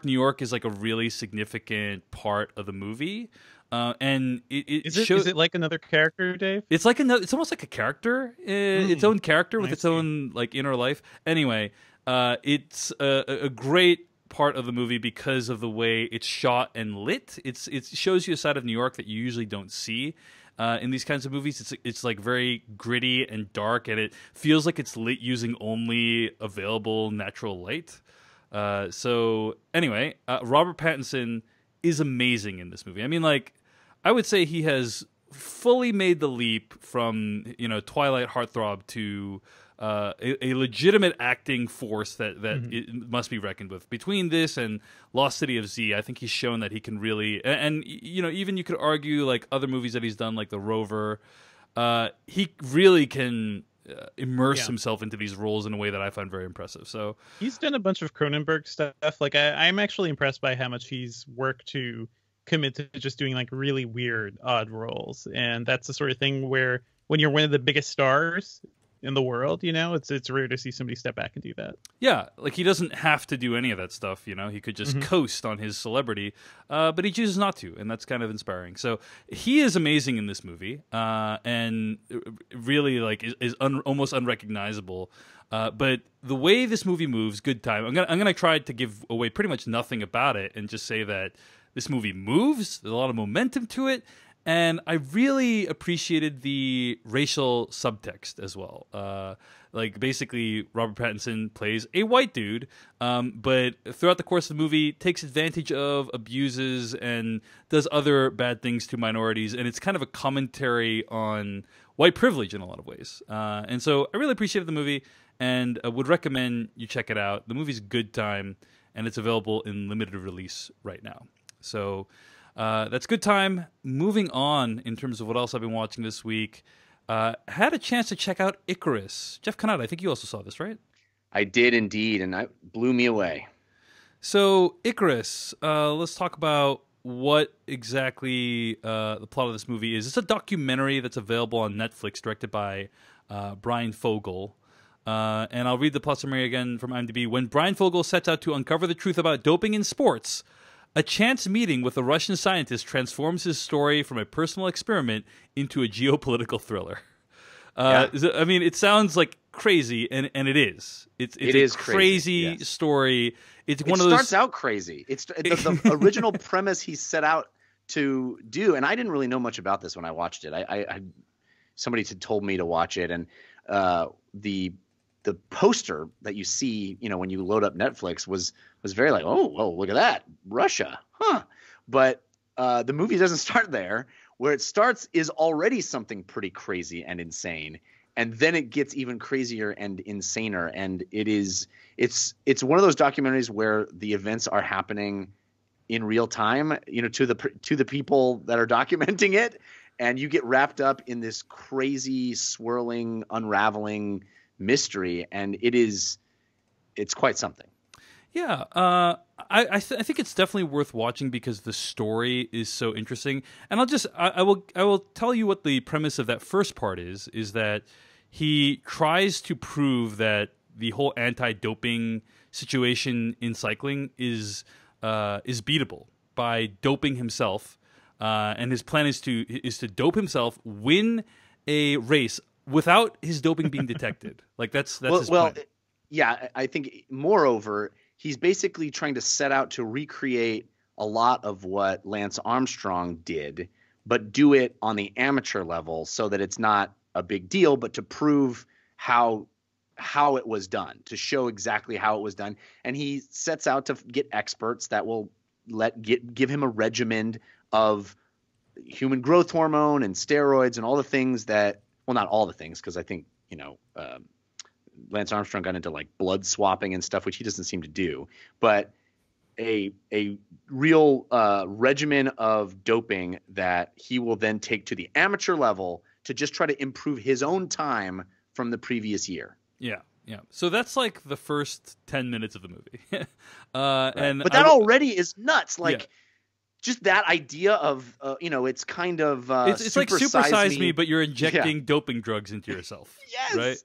New York is like a really significant part of the movie. And it is it like another character, Dave? it's like another, it's almost like a character, its own character with its own like inner life. Anyway, it's a great part of the movie because of the way it's shot and lit. It shows you a side of New York that you usually don't see in these kinds of movies. It's like very gritty and dark, and it feels like it's lit using only available natural light. So anyway, Robert Pattinson is amazing in this movie. I mean, like, I would say he has fully made the leap from, Twilight heartthrob to a legitimate acting force that it must be reckoned with. Between this and Lost City of Z, I think he's shown that he can really, and even you could argue like other movies that he's done, like The Rover, he really can immerse himself into these roles in a way that I find very impressive. So he's done a bunch of Cronenberg stuff. Like I'm actually impressed by how much he's worked to commit to just doing like really weird, odd roles. And that's the sort of thing where when you're one of the biggest stars in the world, it's rare to see somebody step back and do that. Yeah, like he doesn't have to do any of that stuff, he could just coast on his celebrity, but he chooses not to, and that's kind of inspiring. So he is amazing in this movie, and really like is almost unrecognizable. But the way this movie moves, good time. I'm gonna try to give away pretty much nothing about it and just say that this movie moves. There's a lot of momentum to it. And I really appreciated the racial subtext as well. Like, basically, Robert Pattinson plays a white dude, but throughout the course of the movie, takes advantage of, abuses, and does other bad things to minorities. And it's kind of a commentary on white privilege in a lot of ways. And so I really appreciated the movie and would recommend you check it out. The movie's good time, and it's available in limited release right now. So that's good time. Moving on in terms of what else I've been watching this week. Had a chance to check out Icarus. Jeff Kanata, I think you also saw this, right? I did indeed, and it blew me away. So Icarus, let's talk about what exactly the plot of this movie is. It's a documentary that's available on Netflix, directed by Brian Fogel. And I'll read the plot summary again from IMDb. When Brian Fogel sets out to uncover the truth about doping in sports, a chance meeting with a Russian scientist transforms his story from a personal experiment into a geopolitical thriller. I mean, it sounds like crazy, and it is. It is a crazy story. It starts out crazy. It's the original premise he set out to do, and I didn't really know much about this when I watched it. I somebody had told me to watch it, and the poster that you see, when you load up Netflix was very like, oh, look at that, Russia, huh? But the movie doesn't start there. Where it starts is already something pretty crazy and insane, and then it gets even crazier and insaner. And it's one of those documentaries where the events are happening in real time, to the people that are documenting it, and you get wrapped up in this crazy, swirling, unraveling mystery, and it's quite something. Yeah, I think it's definitely worth watching because the story is so interesting. And I will tell you what the premise of that first part is that he tries to prove that the whole anti-doping situation in cycling is beatable by doping himself, and his plan is to dope himself, win a race without his doping being detected. Like that's his plan. Yeah, I think moreover, he's basically trying to set out to recreate a lot of what Lance Armstrong did, but do it on the amateur level so that it's not a big deal, but to prove how it was done, to show exactly how it was done. And he sets out to get experts that will give him a regimen of human growth hormone and steroids and all the things that, well, not all the things, because I think, Lance Armstrong got into like blood swapping and stuff, which he doesn't seem to do, but a real regimen of doping that he will then take to the amateur level to just try to improve his own time from the previous year. Yeah. Yeah. So that's like the first 10 minutes of the movie. Right. But that already is nuts. Like just that idea of, it's kind of it's like Super Size Me, but you're injecting doping drugs into yourself. Yes. Right?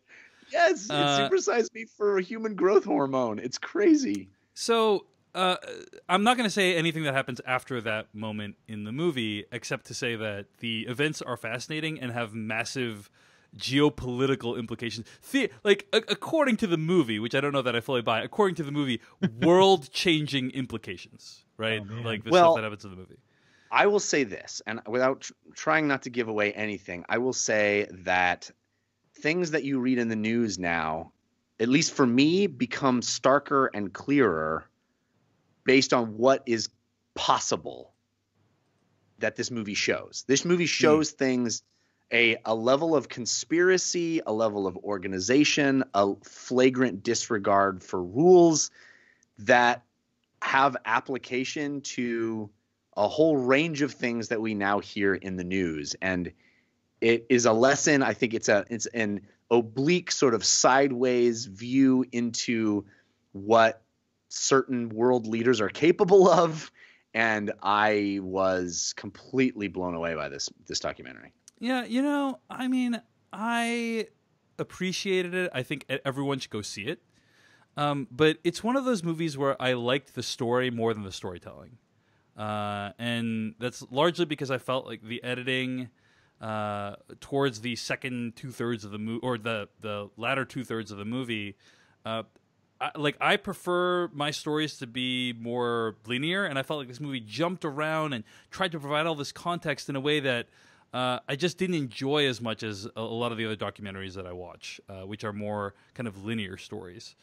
Yes. It's Super Size Me for a human growth hormone. It's crazy. So I'm not going to say anything that happens after that moment in the movie, except to say that the events are fascinating and have massive geopolitical implications. According to the movie, which I don't know that I fully buy, according to the movie, world-changing implications, right? Oh, man. Like the Well, stuff that happens in the movie. I will say this, and without trying not to give away anything, I will say that things that you read in the news now, at least for me, become starker and clearer based on what is possible that this movie shows. This movie shows things, a level of conspiracy, a level of organization, a flagrant disregard for rules that have application to a whole range of things that we now hear in the news. And it is a lesson. I think it's an oblique sort of sideways view into what certain world leaders are capable of. And I was completely blown away by this documentary. Yeah, you know, I mean, I appreciated it. I think everyone should go see it. But it's one of those movies where I liked the story more than the storytelling. And that's largely because I felt like the editing towards the second 2/3 of the movie, or the latter 2/3 of the movie, I prefer my stories to be more linear, and I felt like this movie jumped around and tried to provide all this context in a way that I just didn't enjoy as much as a lot of the other documentaries that I watch, which are more kind of linear stories.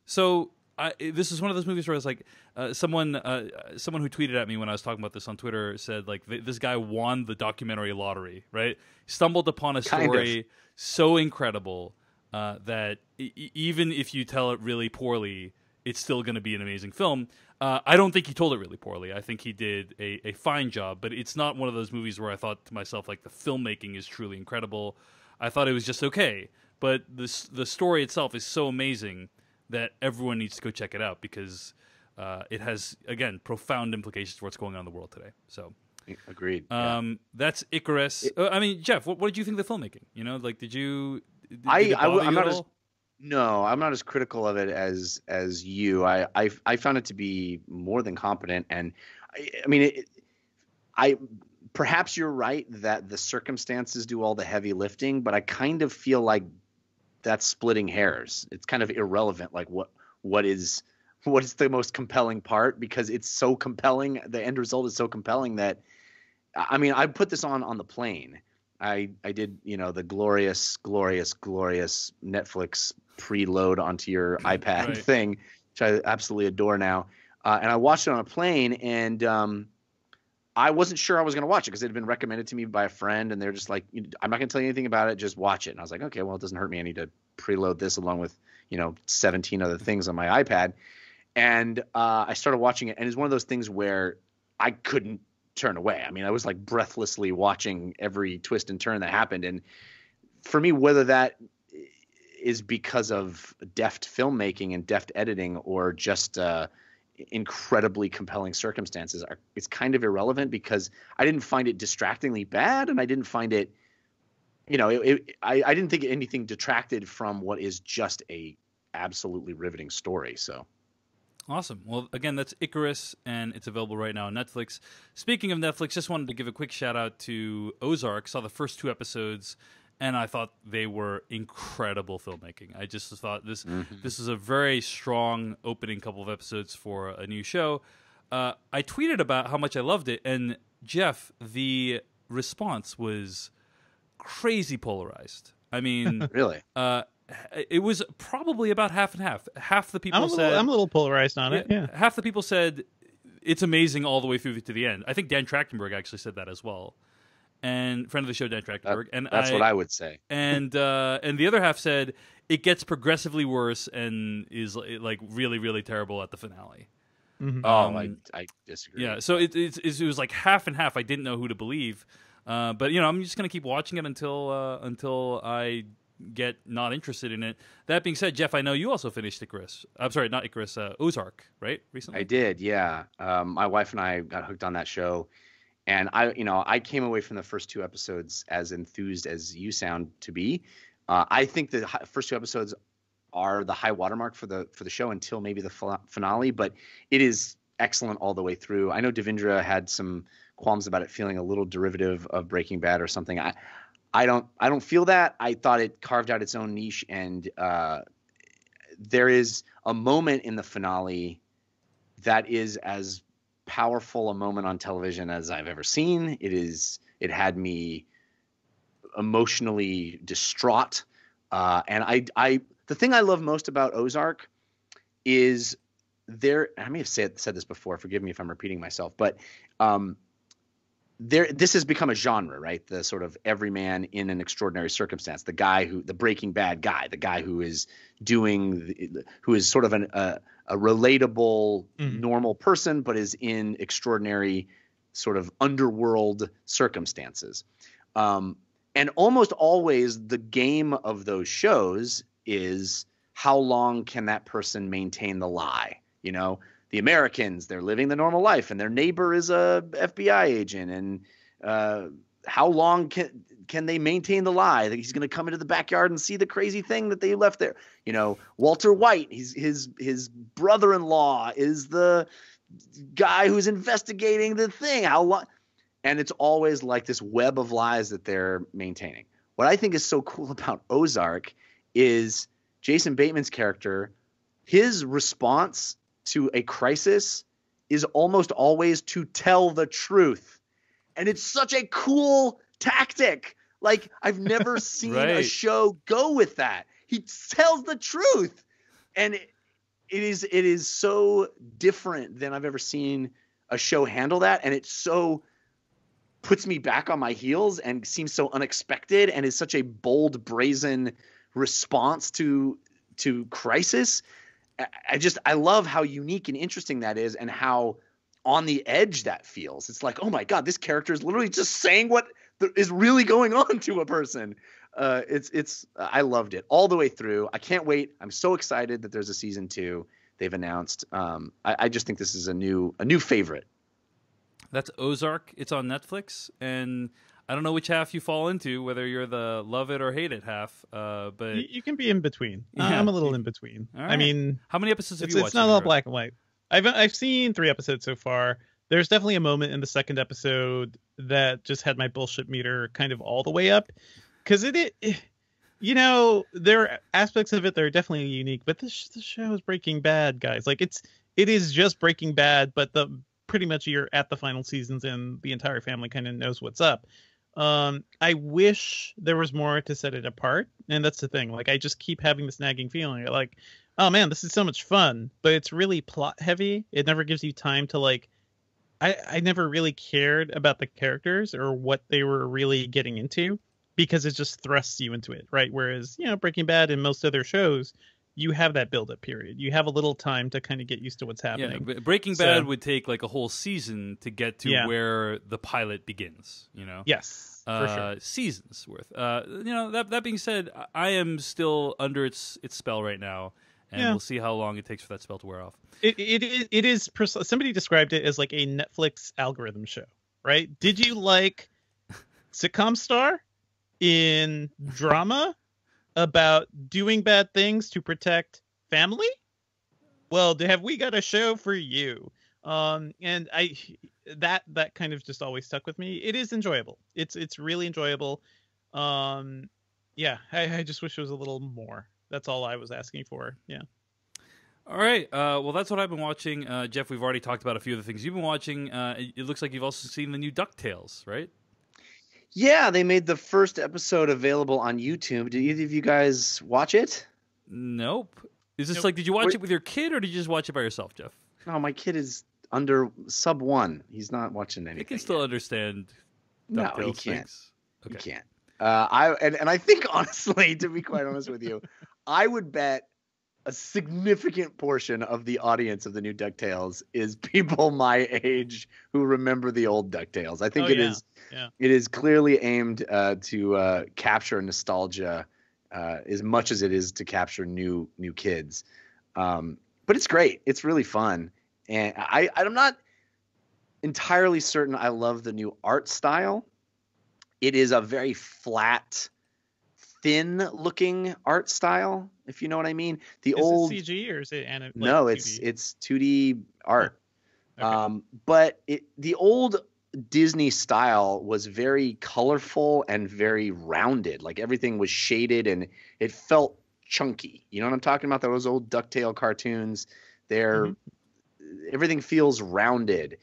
So this is one of those movies where I was like, someone who tweeted at me when I was talking about this on Twitter said, like, this guy won the documentary lottery, right? Stumbled upon a story so incredible that even if you tell it really poorly, it's still going to be an amazing film. I don't think he told it really poorly. I think he did a fine job, but it's not one of those movies where I thought to myself, like, the filmmaking is truly incredible. I thought it was just okay, but the story itself is so amazing that everyone needs to go check it out, because it has, again, profound implications for what's going on in the world today. So, agreed. That's Icarus. I mean, Jeff, what did you think of the filmmaking? You know, like, did it I'm bother you not at as all? No, I'm not as critical of it as you. I found it to be more than competent, and I mean, perhaps you're right that the circumstances do all the heavy lifting, but I kind of feel like that's splitting hairs. It's kind of irrelevant. Like what is the most compelling part, because it's so compelling. The end result is so compelling that, I mean, I put this on the plane. I did, the glorious Netflix preload onto your iPad thing, which I absolutely adore now. And I watched it on a plane, and I wasn't sure I was going to watch it because it had been recommended to me by a friend, and they're just like, I'm not going to tell you anything about it, just watch it. And I was like, okay, well, it doesn't hurt me. I need to preload this along with, 17 other things on my iPad. And I started watching it, and it's one of those things where I couldn't turn away. I mean, I was like breathlessly watching every twist and turn that happened. And for me, whether that is because of deft filmmaking and deft editing or just incredibly compelling circumstances, it's kind of irrelevant, because I didn't find it distractingly bad, and I didn't find it, I didn't think anything detracted from what is just a absolutely riveting story. So. Awesome. Well, again, that's Icarus, and it's available right now on Netflix. Speaking of Netflix, just wanted to give a quick shout out to Ozark. Saw the first 2 episodes, and I thought they were incredible filmmaking. I just thought this is a very strong opening couple of episodes for a new show. I tweeted about how much I loved it, and Jeff, the response was crazy polarized. I mean, really? It was probably about half and half. Half the people said I'm a little polarized on it. Yeah. Half the people said it's amazing all the way through to the end. I think Dan Trachtenberg actually said that as well, and friend of the show Dan Trachtenberg. That's what I would say. And the other half said it gets progressively worse and is like really, really terrible at the finale. Mm-hmm. I disagree. Yeah, so it was like half and half. I didn't know who to believe, but I'm just gonna keep watching it until I get not interested in it. That being said, Jeff, I know you also finished Icarus. I'm sorry, not Icarus, Ozark, right? Recently? I did, yeah. My wife and I got hooked on that show, and I came away from the first 2 episodes as enthused as you sound to be. I think the first 2 episodes are the high watermark for the show until maybe the finale, but it is excellent all the way through. I know Devindra had some qualms about it feeling a little derivative of Breaking Bad or something. I don't feel that. I thought it carved out its own niche, and there is a moment in the finale that is as powerful a moment on television as I've ever seen. It had me emotionally distraught. And the thing I love most about Ozark is I may have said this before, forgive me if I'm repeating myself, but this has become a genre, right? The sort of everyman in an extraordinary circumstance, the Breaking Bad guy, the guy who is sort of a relatable, normal person, but is in extraordinary sort of underworld circumstances. And almost always the game of those shows is how long can that person maintain the lie? You know, the Americans, they're living the normal life and their neighbor is a FBI agent. And how long can they maintain the lie that he's going to come into the backyard and see the crazy thing that they left there? You know, Walter White, his brother-in-law is the guy who's investigating the thing. How long? And it's always like this web of lies that they're maintaining. What I think is so cool about Ozark is Jason Bateman's character, his response to a crisis is almost always to tell the truth. And it's such a cool tactic. Like, I've never seen a show go with that. He tells the truth. And it is so different than I've ever seen a show handle that. And it's so puts me back on my heels and seems so unexpected and is such a bold, brazen response to crisis. I love how unique and interesting that is and how on the edge that feels. It's like, oh my God, this character is literally just saying what is really going on to a person. I loved it all the way through. I can't wait. I'm so excited that there's a season 2 they've announced. I just think this is a new favorite. That's Ozark. It's on Netflix, and I don't know which half you fall into, whether you're the love it or hate it half. But you can be in between. I'm a little in between. All right. I mean, how many episodes have you watched? It's not all black and white. I've seen 3 episodes so far. There's definitely a moment in the second episode that just had my bullshit meter kind of all the way up, because you know, there are aspects of it that are definitely unique, but this show is Breaking Bad, guys. Like it is just Breaking Bad, but pretty much you're at the final seasons and the entire family kind of knows what's up. I wish there was more to set it apart, and that's the thing. Like, I just keep having this nagging feeling like, oh man, this is so much fun, but it's really plot heavy. It never gives you time to like. I never really cared about the characters or what they were really getting into, because it just thrusts you into it, right? Whereas, you know, Breaking Bad and most other shows, you have that build-up period. You have a little time to kind of get used to what's happening. Yeah, Breaking Bad would take like a whole season to get to where the pilot begins, you know? Yes, for sure. Seasons worth. You know, that being said, I am still under its spell right now, and we'll see how long it takes for that spell to wear off. It is somebody described it as like a Netflix algorithm show, right? Did you like Sitcom Star in drama about doing bad things to protect family? Well, have we got a show for you? And that kind of just always stuck with me. It is enjoyable. It's really enjoyable. I just wish it was a little more. That's all I was asking for. Yeah. All right. Well, that's what I've been watching. Jeff, we've already talked about a few of the things you've been watching. It looks like you've also seen the new DuckTales, right? Yeah, they made the first episode available on YouTube. Did either of you guys watch it? Nope. Is this like, did you watch it with your kid, or did you just watch it by yourself, Jeff? No, my kid is under sub 1. He's not watching anything. He can still understand DuckTales. No, he can't. Things. Okay. He can't. I think, honestly, to be quite honest with you, I would bet a significant portion of the audience of the new DuckTales is people my age who remember the old DuckTales. I think it is clearly aimed to capture nostalgia as much as it is to capture new kids. But it's great. It's really fun. And I'm not entirely certain I love the new art style. It is a very flat, thin-looking art style, if you know what I mean. The Is old it CG or is it no, 2D? it's 2D art. Okay. But the old Disney style was very colorful and very rounded. Like everything was shaded and it felt chunky. You know what I'm talking about? Those old DuckTale cartoons. Everything feels rounded.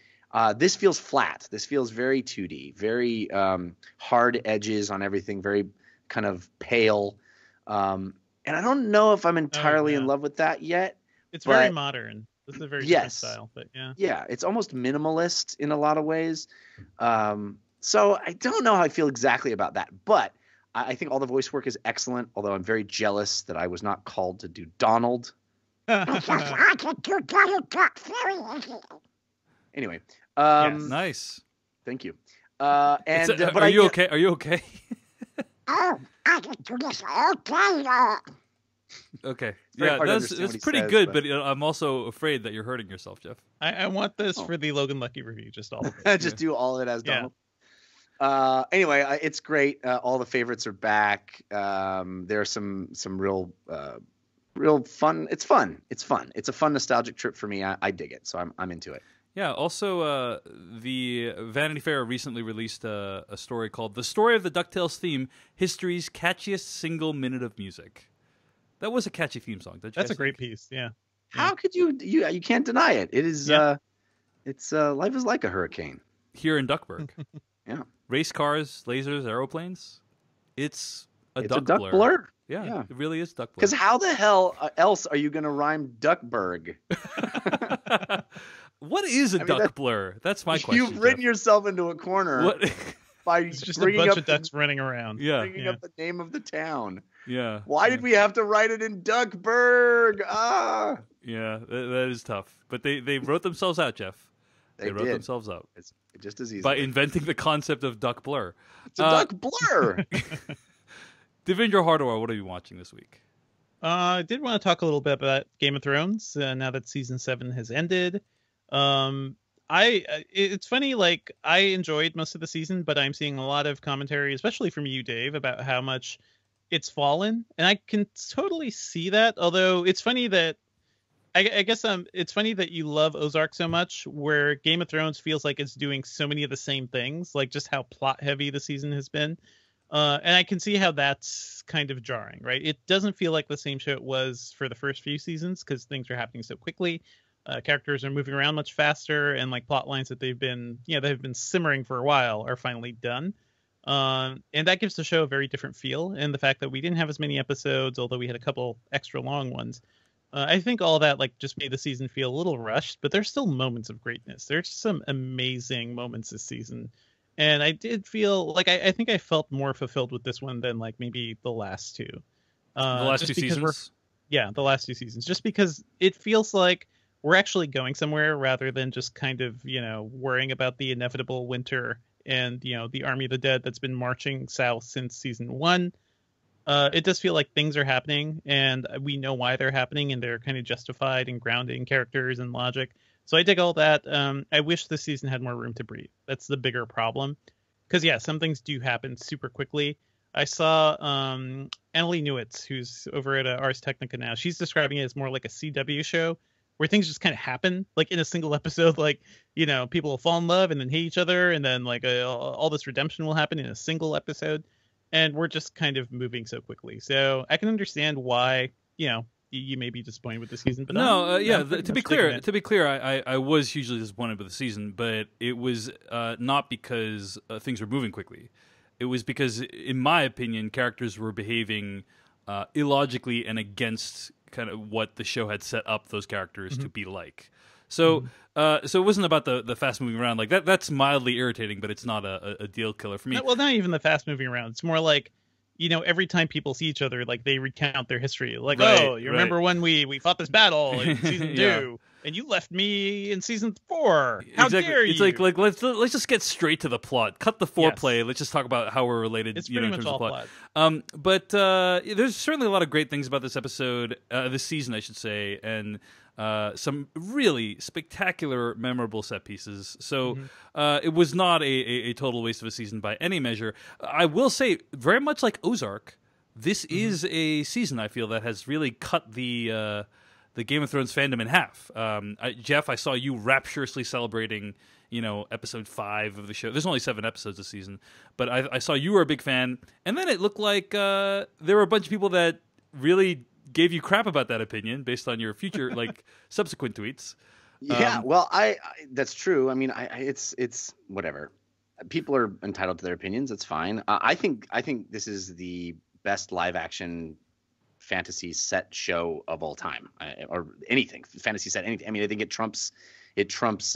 This feels flat. This feels very 2D, very hard edges on everything, very kind of pale. And I don't know if I'm entirely in love with that yet. It's very modern. This is a very different style, but yeah. Yeah, it's almost minimalist in a lot of ways. So I don't know how I feel exactly about that, but I think all the voice work is excellent, although I'm very jealous that I was not called to do Donald. Anyway, Yes. Nice. Thank you. Are you okay? Are you okay? Okay. Yeah, that's pretty good, but I'm also afraid that you're hurting yourself, Jeff. I want this for the Logan Lucky review, just all of it. Just do all of it as Donald. Anyway, it's great. All the favorites are back. There's some real fun. It's fun. It's a fun nostalgic trip for me. I dig it, so I'm into it. Yeah. Also, the Vanity Fair recently released a story called "The Story of the DuckTales Theme: History's Catchiest Single Minute of Music." That was a catchy theme song. That's a great piece. Yeah. How could you can't deny it? It is. It's life is like a hurricane here in Duckburg. Yeah. Race cars, lasers, aeroplanes. It's a duck blur. Yeah, it really is duck blur. Because how the hell else are you going to rhyme Duckburg? What is a duck blur? That's my question. You've written yourself into a corner by it's just a bunch of ducks running around. Yeah. Bringing up the name of the town. Yeah. Why did we have to write it in Duckburg? Yeah, that is tough. But they wrote themselves out, Jeff. They wrote themselves out. It's just as easy. By inventing the concept of duck blur. It's a duck blur. Devendra Hardawar, what are you watching this week? I did want to talk a little bit about Game of Thrones now that season 7 has ended. It's funny, like I enjoyed most of the season, but I'm seeing a lot of commentary, especially from you, Dave, about how much it's fallen, and I can totally see that. Although it's funny that I guess it's funny that you love Ozark so much, where Game of Thrones feels like it's doing so many of the same things, like just how plot heavy the season has been. And I can see how that's kind of jarring, right? It doesn't feel like the same show it was for the first few seasons because things are happening so quickly. Characters are moving around much faster, and like plot lines that they've been simmering for a while are finally done. And that gives the show a very different feel. And the fact that we didn't have as many episodes, although we had a couple extra long ones, I think all that like just made the season feel a little rushed. But there's still moments of greatness. There's some amazing moments this season. And I did feel like I think I felt more fulfilled with this one than like maybe the last two. The last two seasons? Yeah, the last two seasons. Just because it feels like we're actually going somewhere rather than just kind of, worrying about the inevitable winter and, the Army of the Dead that's been marching south since season 1. It does feel like things are happening and we know why they're happening and they're kind of justified and grounded in characters and logic. So I dig all that. I wish this season had more room to breathe. That's the bigger problem. Because, yeah, some things do happen super quickly. I saw Annalie Newitz, who's over at Ars Technica now. She's describing it as more like a CW show where things just kind of happen, like in a single episode. Like, people will fall in love and then hate each other. And then like all this redemption will happen in a single episode. And we're just kind of moving so quickly. So I can understand why, you may be disappointed with the season, but to be clear, I was hugely disappointed with the season, but it was not because things were moving quickly. It was because, in my opinion, characters were behaving illogically and against kind of what the show had set up those characters to be like. So, so it wasn't about the fast moving around like that. That's mildly irritating, but it's not a deal killer for me. Well, not even the fast moving around. It's more like, every time people see each other, like they recount their history. Like, remember when we fought this battle in season 2, and you left me in season 4? How dare you? It's like let's just get straight to the plot. Cut the foreplay. Yes. Let's just talk about how we're related. It's pretty much all plot. But there's certainly a lot of great things about this episode, this season, I should say, and some really spectacular, memorable set pieces. So it was not a total waste of a season by any measure. I will say, very much like Ozark, this is a season, I feel, that has really cut the Game of Thrones fandom in half. Jeff, I saw you rapturously celebrating, episode 5 of the show. There's only 7 episodes this season, but I saw you were a big fan, and then it looked like there were a bunch of people that really gave you crap about that opinion based on your future, subsequent tweets. Yeah, well, I that's true. I mean, it's whatever. People are entitled to their opinions. It's fine. I think this is the best live action fantasy set show of all time, or anything fantasy set. Anything. I mean, I think it trumps Lord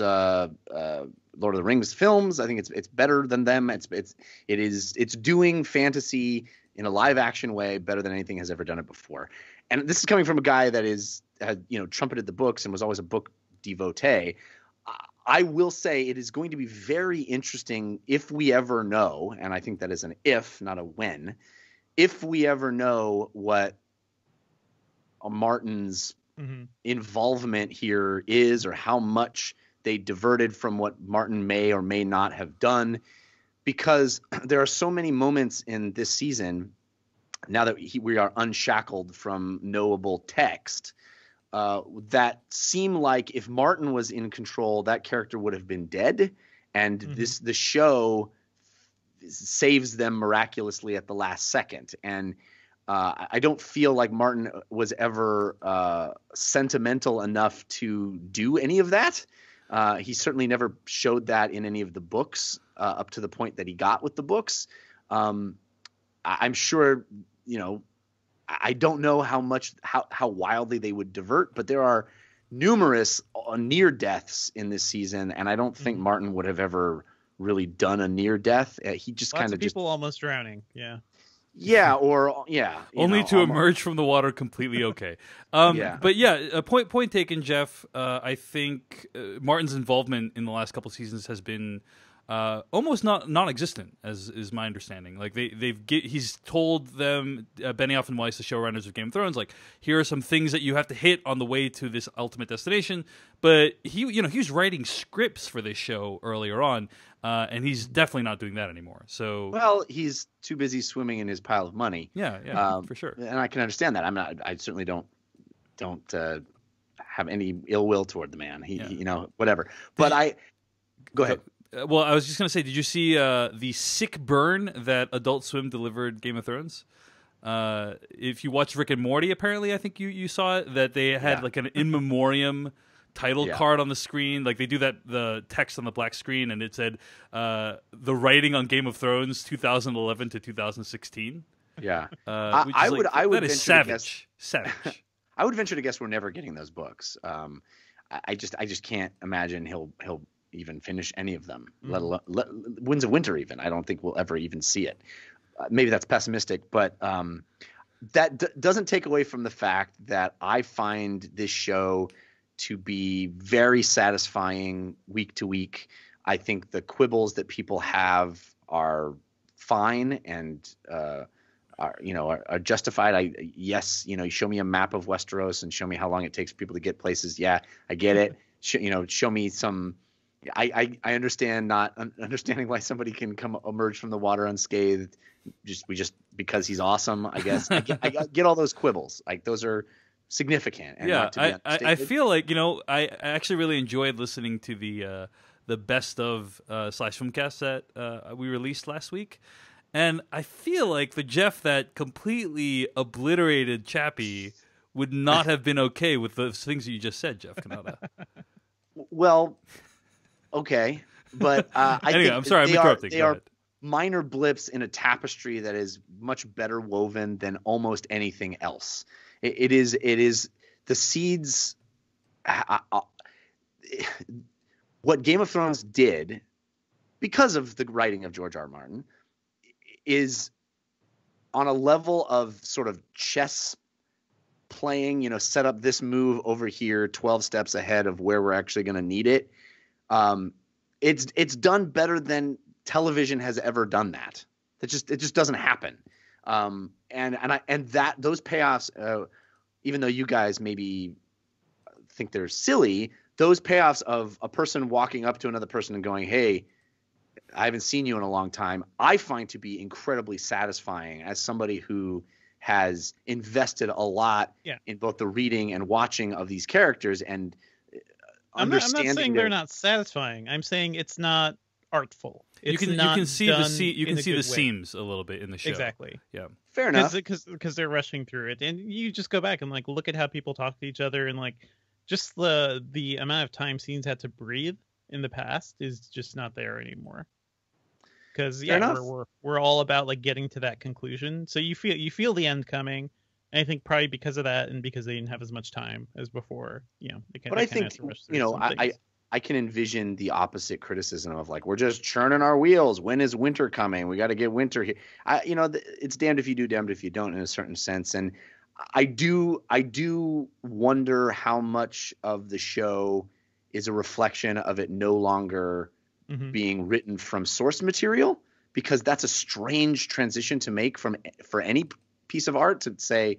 of the Rings films. I think it's better than them. It's doing fantasy in a live action way better than anything has ever done it before. And this is coming from a guy that had trumpeted the books and was always a book devotee. I will say it is going to be very interesting if we ever know, and I think that is an if, not a when, if we ever know what Martin's involvement here is, or how much they diverted from what Martin may or may not have done, because there are so many moments in this season, now that we are unshackled from knowable text, that seem like if Martin was in control, that character would have been dead, and the show saves them miraculously at the last second. And I don't feel like Martin was ever sentimental enough to do any of that. He certainly never showed that in any of the books up to the point that he got with the books. I'm sure, I don't know how wildly they would divert, but there are numerous near deaths in this season, and I don't think Martin would have ever really done a near death. He just kind of people almost drowning. Yeah. Yeah, or yeah, only to emerge from the water completely okay. But yeah, point taken, Jeff. I think Martin's involvement in the last couple seasons has been almost non-existent, as is my understanding. Like he's told them, Benioff and Weiss, the showrunners of Game of Thrones, like, here are some things that you have to hit on the way to this ultimate destination. But he was writing scripts for this show earlier on, and he's definitely not doing that anymore. So, well, he's too busy swimming in his pile of money. Yeah, for sure. And I can understand that. I certainly don't have any ill will toward the man. He whatever. But go ahead. Well, I was just going to say, did you see the sick burn that Adult Swim delivered Game of Thrones? If you watched Rick and Morty, apparently, I think you saw it, that they had like an in memoriam title card on the screen. Like they do the text on the black screen, and it said the writing on Game of Thrones 2011 to 2016. Yeah. I would that is savage. Savage. I would venture to guess we're never getting those books. I just can't imagine he'll even finish any of them, let alone Winds of Winter even. I don't think we'll ever even see it. Maybe that's pessimistic, but that doesn't take away from the fact that I find this show to be very satisfying week to week. I think the quibbles that people have are fine and are justified. You show me a map of Westeros and show me how long it takes people to get places. Yeah, I get it. Show me some. I understand not understanding why somebody can emerge from the water unscathed, just because he's awesome. I guess I get all those quibbles. Like those are significant. And not to be I feel like I actually really enjoyed listening to the best of / filmcast that we released last week, and I feel like the Jeff that completely obliterated Chappie would not have been okay with the things that you just said, Jeff Canada. Well. Okay, but anyway, I'm sorry, I'm interrupting. They are minor blips in a tapestry that is much better woven than almost anything else. It is the seeds. What Game of Thrones did, because of the writing of George R. R. Martin, is on a level of sort of chess playing. Set up this move over here, 12 steps ahead of where we're actually going to need it. It's done better than television has ever done that. It just doesn't happen. And that those payoffs, even though you guys maybe think they're silly, those payoffs of a person walking up to another person and going, "Hey, I haven't seen you in a long time," I find to be incredibly satisfying as somebody who has invested a lot Yeah. in both the reading and watching of these characters and I'm not understanding saying they're not satisfying. I'm saying it's not artful. It's you not can see done you can in a see the good way. seams a little bit in the show. Exactly. Yeah. fair enough. Because they're rushing through it, and you just go back and like look at how people talk to each other, and like just the amount of time scenes had to breathe in the past is just not there anymore. Because we're all about like getting to that conclusion, so you feel the end coming. And I think probably because of that, and because they didn't have as much time as before, But I think I can envision the opposite criticism of like, we're just churning our wheels. When is winter coming? We got to get winter here. It's damned if you do, damned if you don't, in a certain sense. And I do wonder how much of the show is a reflection of it no longer being written from source material, because that's a strange transition to make for any piece of art, to say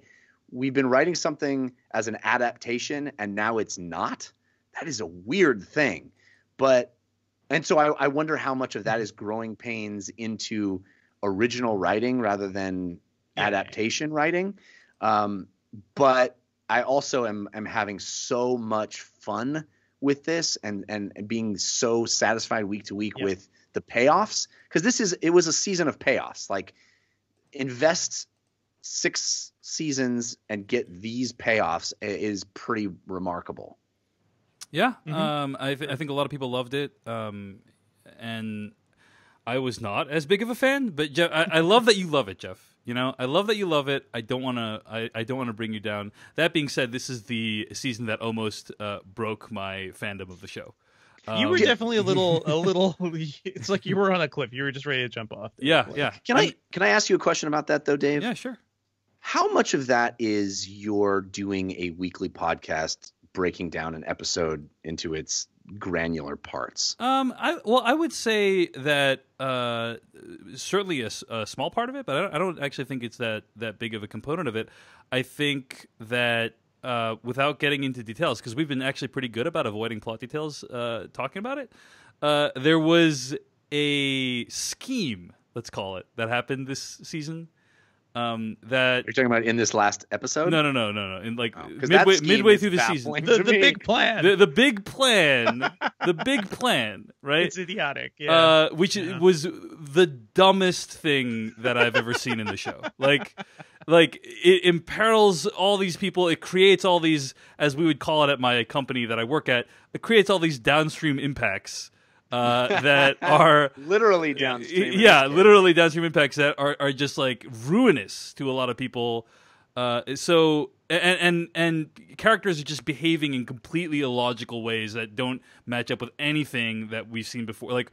we've been writing something as an adaptation and now it's not. That is a weird thing. And so I wonder how much of that is growing pains into original writing rather than adaptation writing. But I also am having so much fun with this and being so satisfied week to week with the payoffs, because it was a season of payoffs. Like, invest 6 seasons and get these payoffs is pretty remarkable. Yeah, I think a lot of people loved it, and I was not as big of a fan. But Jeff, I love that you love it, Jeff. I love that you love it. I don't want to bring you down. That being said, this is the season that almost broke my fandom of the show. You were definitely a little. It's like you were on a cliff. You were just ready to jump off. Yeah. Can I ask you a question about that though, Dave? Yeah, sure. How much of that is you're doing a weekly podcast breaking down an episode into its granular parts? I would say that certainly a small part of it, but I don't actually think it's that big of a component of it. I think that without getting into details, because we've been actually pretty good about avoiding plot details talking about it, there was a scheme, let's call it, that happened this season. That you're talking about in this last episode? No. In like midway through the season, the big plan, the big plan, the big plan, right? It's idiotic, yeah. Which was the dumbest thing that I've ever seen in the show. Like it imperils all these people. It creates all these, as we would call it at my company that I work at, it creates all these downstream impacts. That are literally downstream. Literally downstream impacts that are just like ruinous to a lot of people. So characters are just behaving in completely illogical ways that don't match up with anything that we've seen before. Like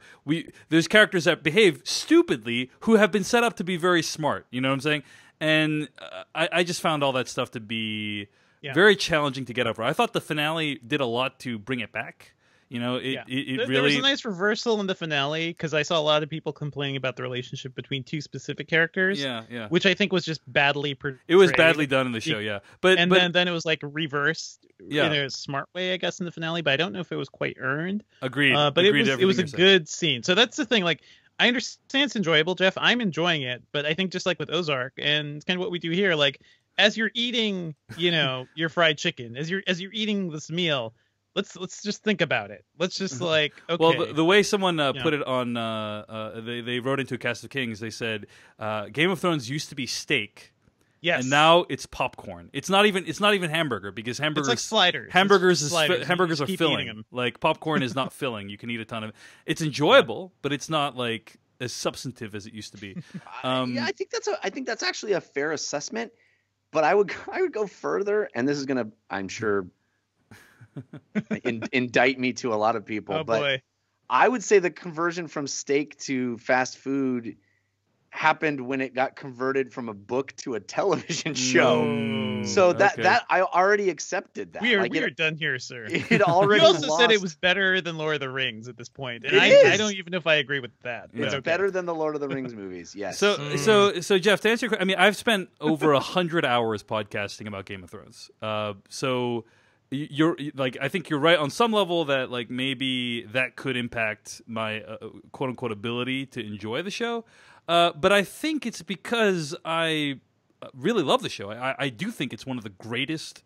there's characters that behave stupidly who have been set up to be very smart. You know what I'm saying? And I just found all that stuff to be very challenging to get over. I thought the finale did a lot to bring it back. It really... There was a nice reversal in the finale, because I saw a lot of people complaining about the relationship between 2 specific characters. Yeah. Which I think was just badly portrayed. It was badly done in the show, yeah. Then it was like reversed in a smart way, I guess, in the finale. But I don't know if it was quite earned. Agreed. But it was a good scene. So that's the thing. Like, I understand it's enjoyable, Jeff. I'm enjoying it, but I think just like with Ozark, and it's kind of what we do here. Like, as you're eating, your fried chicken, as you're eating this meal. Let's just think about it. Let's just okay. Well, the way someone put it on, they wrote into Cast of Kings. They said Game of Thrones used to be steak, and now it's popcorn. It's not even hamburger, because hamburgers it's like sliders. Hamburgers are filling. Like, popcorn is not filling. You can eat a ton of it. It's enjoyable, but it's not like as substantive as it used to be. I think that's actually a fair assessment. But I would go further, and this is gonna, I'm sure, indict me to a lot of people, but I would say the conversion from steak to fast food happened when it got converted from a book to a television show. So that I already accepted that. We are done here, sir. It already. You also said it was better than Lord of the Rings at this point, and I don't even know if I agree with that. It's better than the Lord of the Rings movies. Yes. So Jeff, to answer your question, I mean, I've spent over 100 hours podcasting about Game of Thrones. So. You're like, I think you're right on some level that like maybe that could impact my quote unquote ability to enjoy the show, but I think it's because I really love the show. I do think it's one of the greatest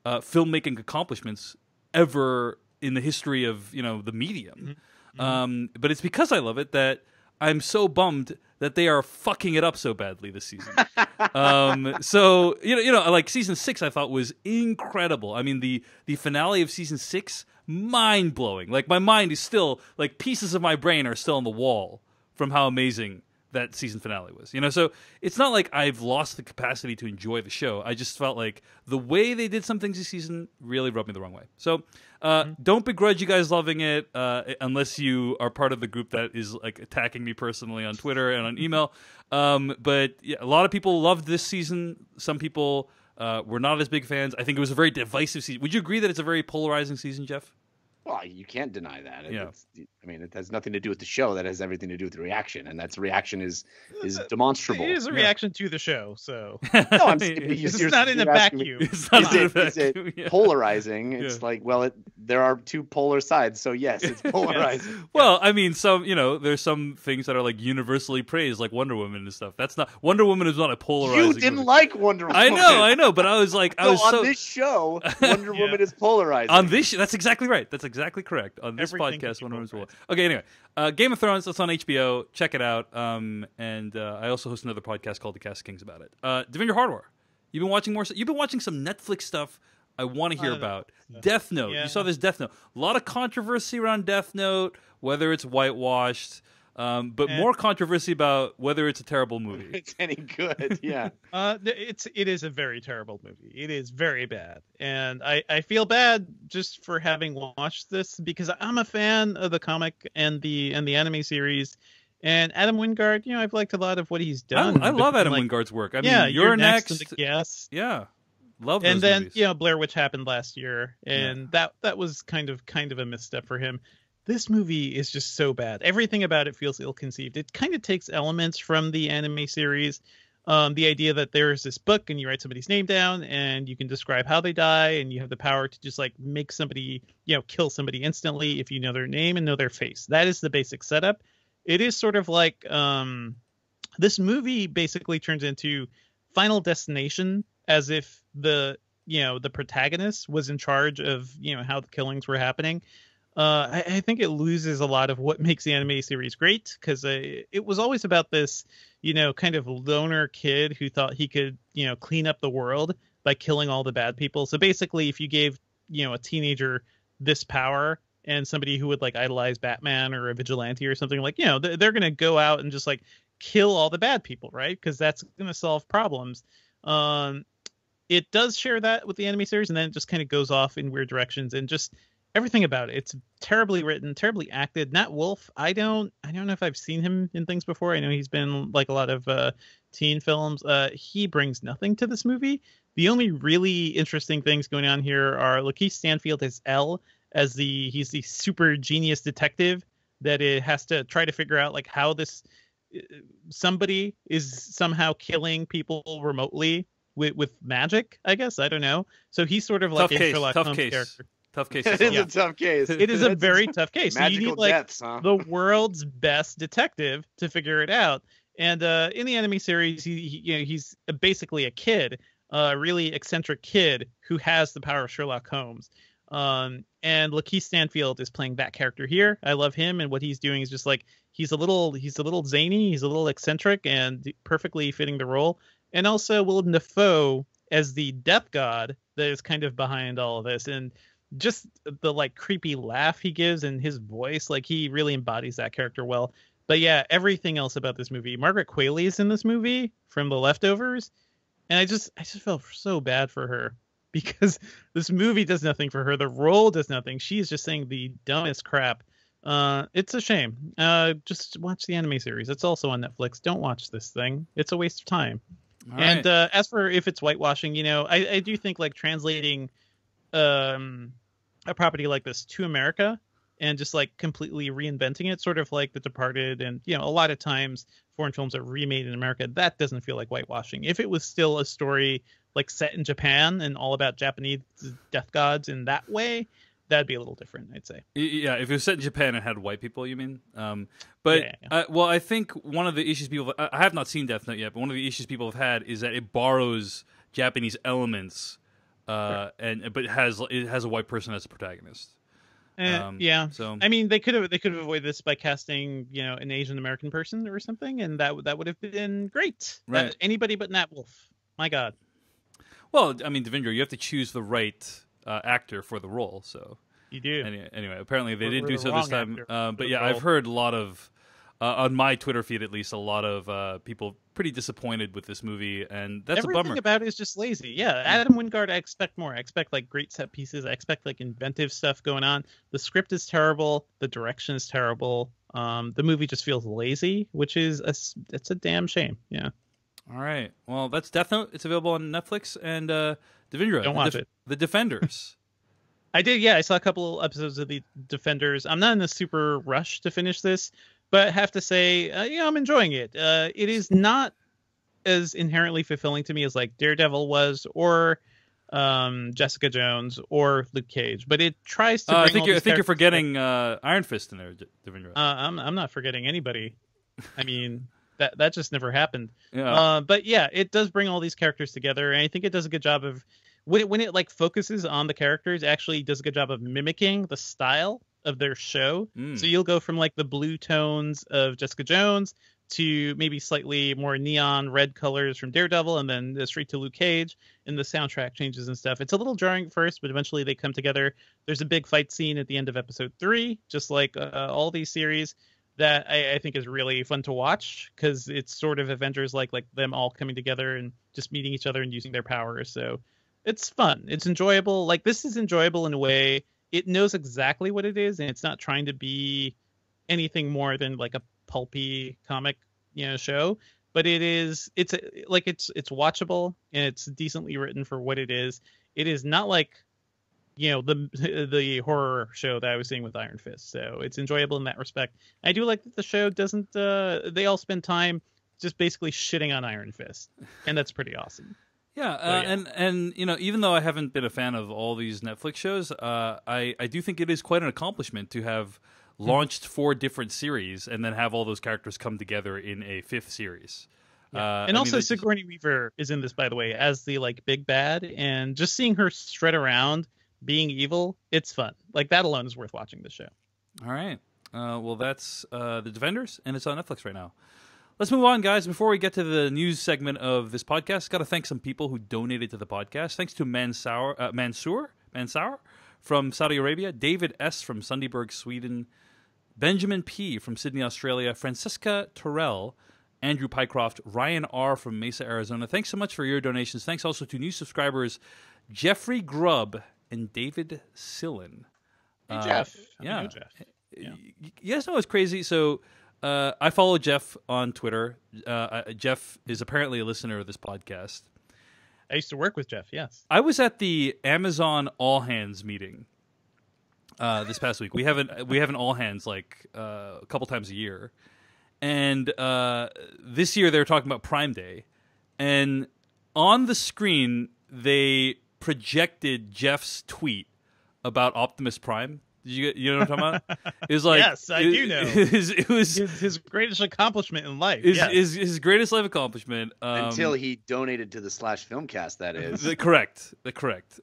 filmmaking accomplishments ever in the history of the medium. But it's because I love it that I'm so bummed that they are fucking it up so badly this season. So like season 6, I thought was incredible. I mean, the finale of season 6, mind blowing. Like my mind is still like pieces of my brain are still on the wall from how amazing that season finale was. So it's not like I've lost the capacity to enjoy the show. I just felt like the way they did some things this season really rubbed me the wrong way. So don't begrudge you guys loving it unless you are part of the group that is like attacking me personally on Twitter and on email. But yeah, a lot of people loved this season. Some people were not as big fans. I think it was a very divisive season. Would you agree that it's a very polarizing season, Jeff? Well, you can't deny that. Yeah. It has nothing to do with the show. That has everything to do with the reaction, and that reaction is demonstrable. It is a reaction to the show, so no, it's not in a vacuum. It's not in a vacuum. Is it polarizing? It's like, well, there are two polar sides, so yes, it's polarizing. Yes. Well, I mean, there's some things that are like universally praised, like Wonder Woman and stuff. That's not Wonder Woman is not a polarizing. You didn't movie. like Wonder Woman. I know, but I was like, on this show, Wonder Woman is polarizing. On this, that's exactly right. That's exactly correct. On this Everything podcast, Wonder Woman's polarizing. Okay, anyway, Game of Thrones. That's on HBO. Check it out. And I also host another podcast called The Cast of Kings about it. Devendra Hardware, you've been watching more. You've been watching some Netflix stuff. I want to hear about Death Note. Yeah. You saw this Death Note. A lot of controversy around Death Note, whether it's whitewashed, but more controversy about whether it's a terrible movie. It's any good, yeah. It is a very terrible movie. It is very bad, and I feel bad just for having watched this because I'm a fan of the comic and the anime series. And Adam Wingard, I've liked a lot of what he's done. I love Adam Wingard's work. I mean, You're Next. And The Guest. Yeah. Love those and then movies. Blair Witch happened last year, and that was kind of a misstep for him. This movie is just so bad. Everything about it feels ill-conceived. It kind of takes elements from the anime series. The idea that there's this book and you write somebody's name down and you can describe how they die, and you have the power to just like make somebody, kill somebody instantly if you know their name and know their face. That is the basic setup. It is sort of like this movie basically turns into Final Destination, as if the protagonist was in charge of how the killings were happening. I think it loses a lot of what makes the anime series great, because it was always about this kind of loner kid who thought he could clean up the world by killing all the bad people. So basically, if you gave a teenager this power and somebody who would like idolize Batman or a vigilante or something, like they're gonna go out and just like kill all the bad people, right? Because that's gonna solve problems. It does share that with the anime series, and then it just kind of goes off in weird directions, and just everything about it. It's terribly written, terribly acted. Nat Wolff, I don't know if I've seen him in things before. I know he's been like a lot of teen films. He brings nothing to this movie. The only really interesting things going on here are Lakeith Stanfield as L, he's the super genius detective that it has to try to figure out like how this somebody is somehow killing people remotely with magic, I guess. I don't know. So he's sort of like a Sherlock Holmes character. Tough case. It is a tough case. It is a very tough case. So you need like deaths, huh? the world's best detective to figure it out. And in the anime series, he's basically a kid, a really eccentric kid who has the power of Sherlock Holmes. And Lakeith Stanfield is playing that character here. I love him, and what he's doing is just like he's a little zany, he's a little eccentric, and perfectly fitting the role. And also Willem Dafoe as the death god that is kind of behind all of this, and just the like creepy laugh he gives and his voice, like he really embodies that character well. But yeah, everything else about this movie. Margaret Qualley is in this movie from The Leftovers, and I just felt so bad for her because this movie does nothing for her. The role does nothing. She is just saying the dumbest crap. It's a shame. Just watch the anime series. It's also on Netflix. Don't watch this thing. It's a waste of time. All and right. As for if it's whitewashing, I do think like translating a property like this to America and just like completely reinventing it, sort of like The Departed, and a lot of times foreign films are remade in America, that doesn't feel like whitewashing. If it was still a story like set in Japan and all about Japanese death gods in that way, that'd be a little different, I'd say. Yeah, if it was set in Japan and had white people, you mean? But Yeah. well, I think one of the issues I have not seen Death Note yet, but one of the issues people have had is that it borrows Japanese elements, but it has a white person as a protagonist. Yeah. So I mean, they could have avoided this by casting, an Asian American person or something, and that would have been great. Right. Anybody but Nat Wolff. My God. Well, I mean, Devindra, you have to choose the right actor for the role. So You do. anyway, apparently they didn't We're do the so this wrong time. actor But for yeah, the I've role. heard a lot of on my Twitter feed, at least, a lot of people pretty disappointed with this movie, and that's Everything a bummer. about it is just lazy. Yeah, Adam Wingard, I expect more. I expect like great set pieces. I expect like inventive stuff going on. The script is terrible. The direction is terrible. The movie just feels lazy, which is it's a damn shame. Yeah. All right. Well, that's Death Note. It's available on Netflix. And Devindra, Don't watch it. The Defenders. I did, yeah. I saw a couple episodes of the Defenders. I'm not in a super rush to finish this, but I have to say, I'm enjoying it. It is not as inherently fulfilling to me as like Daredevil was, or Jessica Jones, or Luke Cage. But it tries to. I Bring think you're forgetting Iron Fist in there, Devindra. I'm not forgetting anybody. I mean, that just never happened. Yeah. But yeah, it does bring all these characters together, and I think it does a good job of when it like focuses on the characters. It actually does a good job of mimicking the style of their show. So you'll go from like the blue tones of Jessica Jones to maybe slightly more neon red colors from Daredevil, and then straight to Luke Cage, and the soundtrack changes and stuff. It's a little jarring at first, but eventually they come together. There's a big fight scene at the end of episode 3, just like all these series, that I think is really fun to watch, because it's sort of Avengers like them all coming together and just meeting each other and using their powers. So it's fun. It's enjoyable. Like, this is enjoyable in a way. It knows exactly what it is, and it's not trying to be anything more than like a pulpy comic, show. But it's watchable, and it's decently written for what it is. It is not like, the horror show that I was seeing with Iron Fist. So it's enjoyable in that respect. I do like that the show doesn't. They all spend time just basically shitting on Iron Fist, and that's pretty awesome. Yeah, and even though I haven't been a fan of all these Netflix shows, I do think it is quite an accomplishment to have launched 4 different series and then have all those characters come together in a 5th series. Yeah. And also Sigourney Weaver is in this, by the way, as the like big bad, and just seeing her strut around being evil, it's fun. Like, that alone is worth watching the show. All right. Well, that's The Defenders, and it's on Netflix right now. Let's move on, guys. Before we get to the news segment of this podcast, got to thank some people who donated to the podcast. Thanks to Mansour from Saudi Arabia, David S. from Sundbyberg, Sweden, Benjamin P. from Sydney, Australia, Francisca Terrell, Andrew Pycroft, Ryan R. from Mesa, Arizona. Thanks so much for your donations. Thanks also to new subscribers, Jeffrey Grubb and David Sillen. Hey, Jeff. Yeah. I know Jeff. Yeah. You guys know what's crazy? So I follow Jeff on Twitter. Jeff is apparently a listener of this podcast. I used to work with Jeff, yes. I was at the Amazon All Hands meeting this past week. We have an All Hands like a couple times a year. And this year they were talking about Prime Day. And on the screen, they projected Jeff's tweet about Optimus Prime. You know what I'm talking about? It was like, yes, I do know. It was his greatest accongpliment in life. His greatest life accomplishment. Until he donated to the Slash Filmcast, that is. Correct.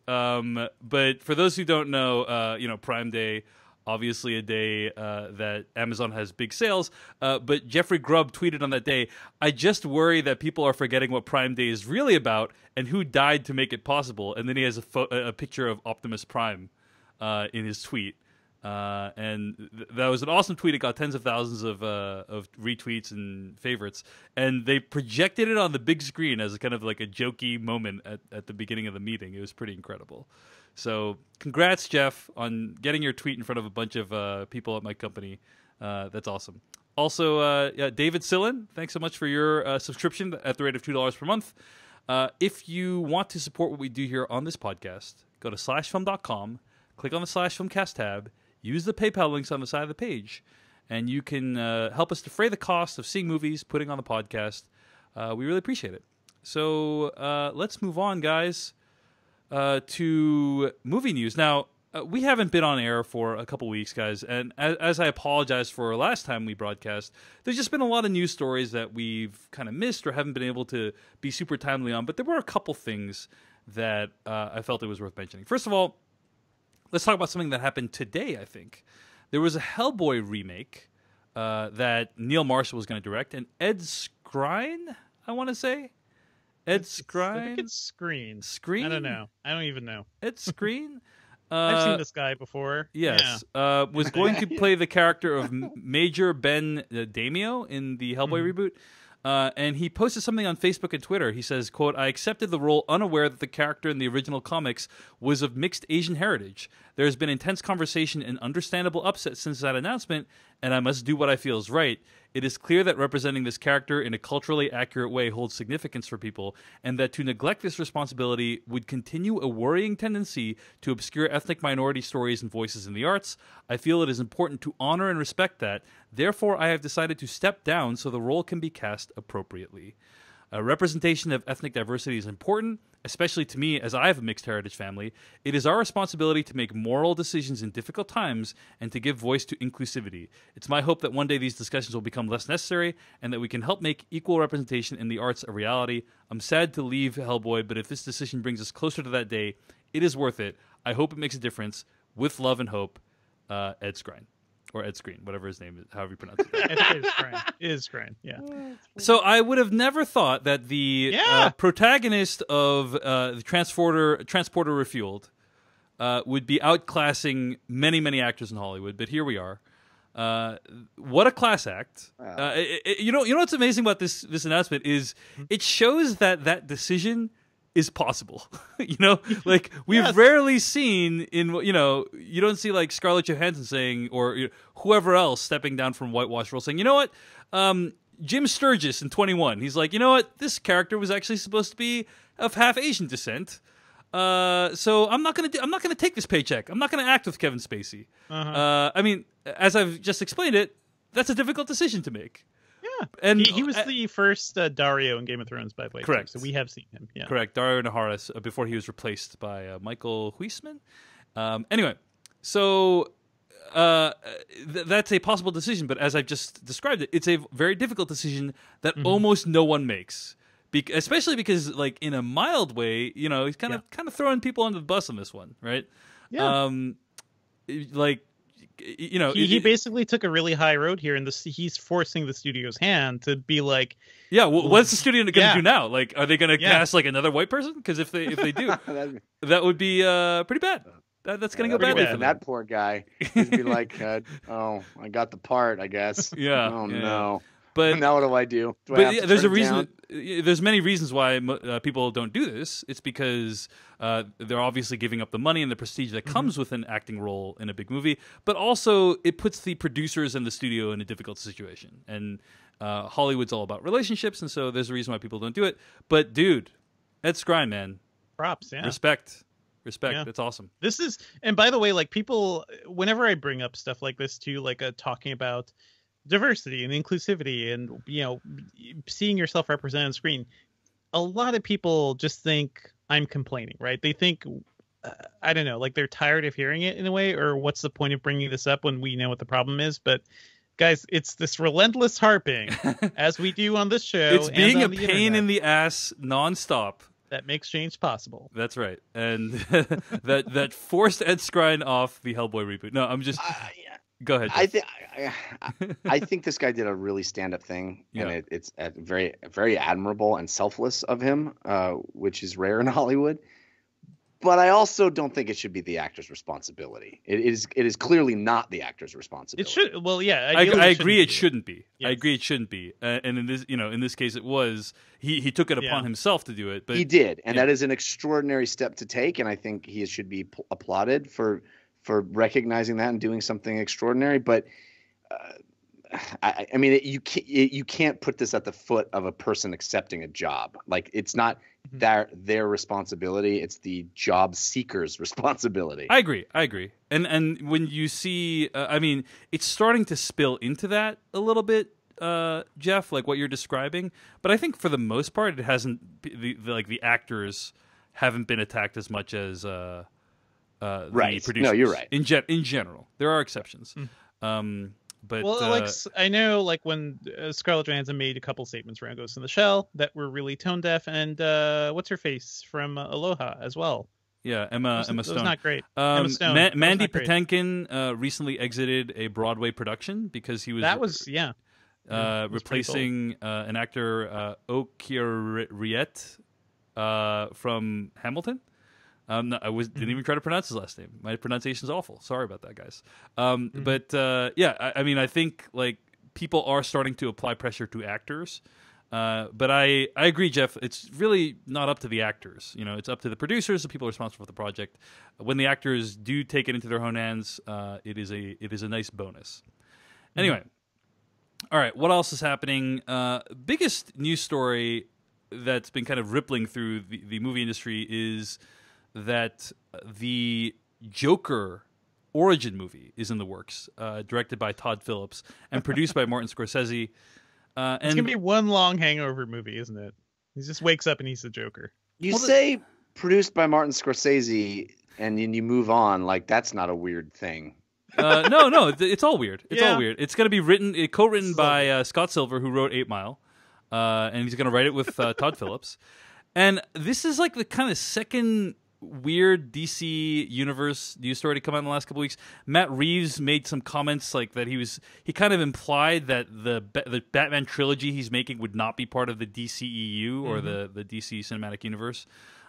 But for those who don't know, Prime Day, obviously a day that Amazon has big sales. But Jeffrey Grubb tweeted on that day, "I just worry that people are forgetting what Prime Day is really about and who died to make it possible." And then he has a picture of Optimus Prime in his tweet. And that was an awesome tweet. It got tens of thousands of retweets and favorites, and they projected it on the big screen as kind of like a jokey moment at the beginning of the meeting. It was pretty incredible. So congrats, Jeff, on getting your tweet in front of a bunch of people at my company. That's awesome. Also, David Sillen, thanks so much for your subscription at the rate of $2 per month. If you want to support what we do here on this podcast, go to slashfilm.com, click on the Slash Filmcast tab, use the PayPal links on the side of the page, and you can help us defray the cost of seeing movies, putting on the podcast. We really appreciate it. So let's move on, guys, to movie news. Now, we haven't been on air for a couple weeks, guys, and as I apologize for last time we broadcast, there's just been a lot of news stories that we've kind of missed or haven't been able to be super timely on, but there were a couple things that I felt it was worth mentioning. First of all, let's talk about something that happened today, I think. There was a Hellboy remake that Neil Marshall was going to direct, and Ed Skrein, I want to say. Ed Skrein? I think it's Screen. Screen? I don't know. I don't even know. Ed Skrein? I've seen this guy before. Yes. Yeah. Was going to play the character of Major Ben Damio in the Hellboy reboot. And he posted something on Facebook and Twitter. He says, quote, "I accepted the role unaware that the character in the original comics was of mixed Asian heritage. There has been intense conversation and understandable upset since that announcement, and I must do what I feel is right. It is clear that representing this character in a culturally accurate way holds significance for people, and that to neglect this responsibility would continue a worrying tendency to obscure ethnic minority stories and voices in the arts. I feel it is important to honor and respect that. Therefore, I have decided to step down so the role can be cast appropriately. Representation of ethnic diversity is important, especially to me as I have a mixed heritage family. It is our responsibility to make moral decisions in difficult times and to give voice to inclusivity. It's my hope that one day these discussions will become less necessary and that we can help make equal representation in the arts a reality. I'm sad to leave Hellboy, but if this decision brings us closer to that day, it is worth it. I hope it makes a difference. With love and hope, Ed Skrein." Or Ed Screen, whatever his name is, however you pronounce it. I think it is Screen. Yeah. So I would have never thought that the protagonist of the Transporter Refueled would be outclassing many, many actors in Hollywood, but here we are. What a class act! You know what's amazing about this announcement is it shows that decision is possible. Like we've rarely seen you don't see like Scarlett Johansson saying, or whoever else stepping down from whitewash role saying, you know what, Jim Sturgis in 21, he's like, you know what, this character was actually supposed to be of half Asian descent, so I'm not gonna take this paycheck. I'm not gonna act with Kevin Spacey. I mean, as I've just explained it, that's a difficult decision to make. Yeah, and he was the first Dario in Game of Thrones, by the way. Correct. Too, so we have seen him. Yeah. Correct. Dario Naharis before he was replaced by Michael Huisman. Anyway, so that's a possible decision, but as I've just described it, it's a very difficult decision that almost no one makes. Especially because, like, in a mild way, he's kind of throwing people under the bus on this one, right? Yeah. He basically took a really high road here, and he's forcing the studio's hand to be like, yeah. What's the studio going to do now? Like, are they going to cast like another white person? Because if they do, that would be pretty bad. That's going to go badly for them. That poor guy. He'd be like, oh, I got the part, I guess. Yeah. Oh no. But now what do I do? There's a reason. There's many reasons why people don't do this. It's because they're obviously giving up the money and the prestige that comes with an acting role in a big movie. But also, it puts the producers and the studio in a difficult situation. And Hollywood's all about relationships, and so there's a reason why people don't do it. But dude, Ed Skrein, man, props, yeah, respect. Yeah. That's awesome. This is, and by the way, like people, whenever I bring up stuff like this too, like talking about diversity and inclusivity and seeing yourself represented on screen, a lot of people just think I'm complaining, right? They think I don't know, like they're tired of hearing it in a way, or what's the point of bringing this up when we know what the problem is? But guys, it's this relentless harping as we do on this show. It's being a pain in the ass nonstop that makes change possible. That's right. And that forced Ed Skrein off the Hellboy reboot. No, I'm just go ahead. I think this guy did a really stand-up thing, and it's very, very admirable and selfless of him, which is rare in Hollywood. But I also don't think it should be the actor's responsibility. It is clearly not the actor's responsibility. It should. Well, yeah, I agree. It shouldn't be. Yes. I agree. It shouldn't be. And in this case, it was. He took it upon himself to do it. But he did, and that is an extraordinary step to take. And I think he should be applauded for recognizing that and doing something extraordinary. But I mean, you can't put this at the foot of a person accepting a job. Like, it's not their responsibility; it's the job seeker's responsibility. I agree. And when you see, I mean, it's starting to spill into that a little bit, Jeff, like what you're describing. But I think for the most part, it hasn't. The actors haven't been attacked as much as the Right. producers. No, you're right. In general, there are exceptions. But well, I know, like when Scarlett Johansson made a couple statements around Ghost in the Shell that were really tone deaf, and what's her face from Aloha as well. yeah, Emma That was Stone. not great. Emma Stone. That was Mandy not great. Patinkin recently exited a Broadway production because he was replacing an actor, Okiriet, from Hamilton. No, didn't even try to pronounce his last name. My pronunciation's awful. Sorry about that, guys. But I mean, I think like people are starting to apply pressure to actors. But I agree, Jeff. It's really not up to the actors. You know, it's up to the producers, the people responsible for the project. When the actors do take it into their own hands, it is a nice bonus. Anyway, all right. What else is happening? Biggest news story that's been kind of rippling through the movie industry is that the Joker origin movie is in the works, directed by Todd Phillips and produced by Martin Scorsese. It's gonna be one long hangover movie, isn't it? He just wakes up and he's the Joker. You say produced by Martin Scorsese, and then you move on. Like that's not a weird thing. No, it's all weird. It's all weird. It's going to be co-written by Scott Silver, who wrote 8 Mile, and he's going to write it with Todd Phillips. And this is like the kind of second weird DC Universe news story to come out in the last couple weeks. Matt Reeves made some comments like that he kind of implied that the Batman trilogy he's making would not be part of the DCEU or the DC Cinematic Universe.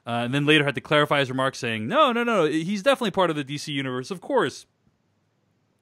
And then later had to clarify his remarks saying, no, he's definitely part of the DC Universe, of course.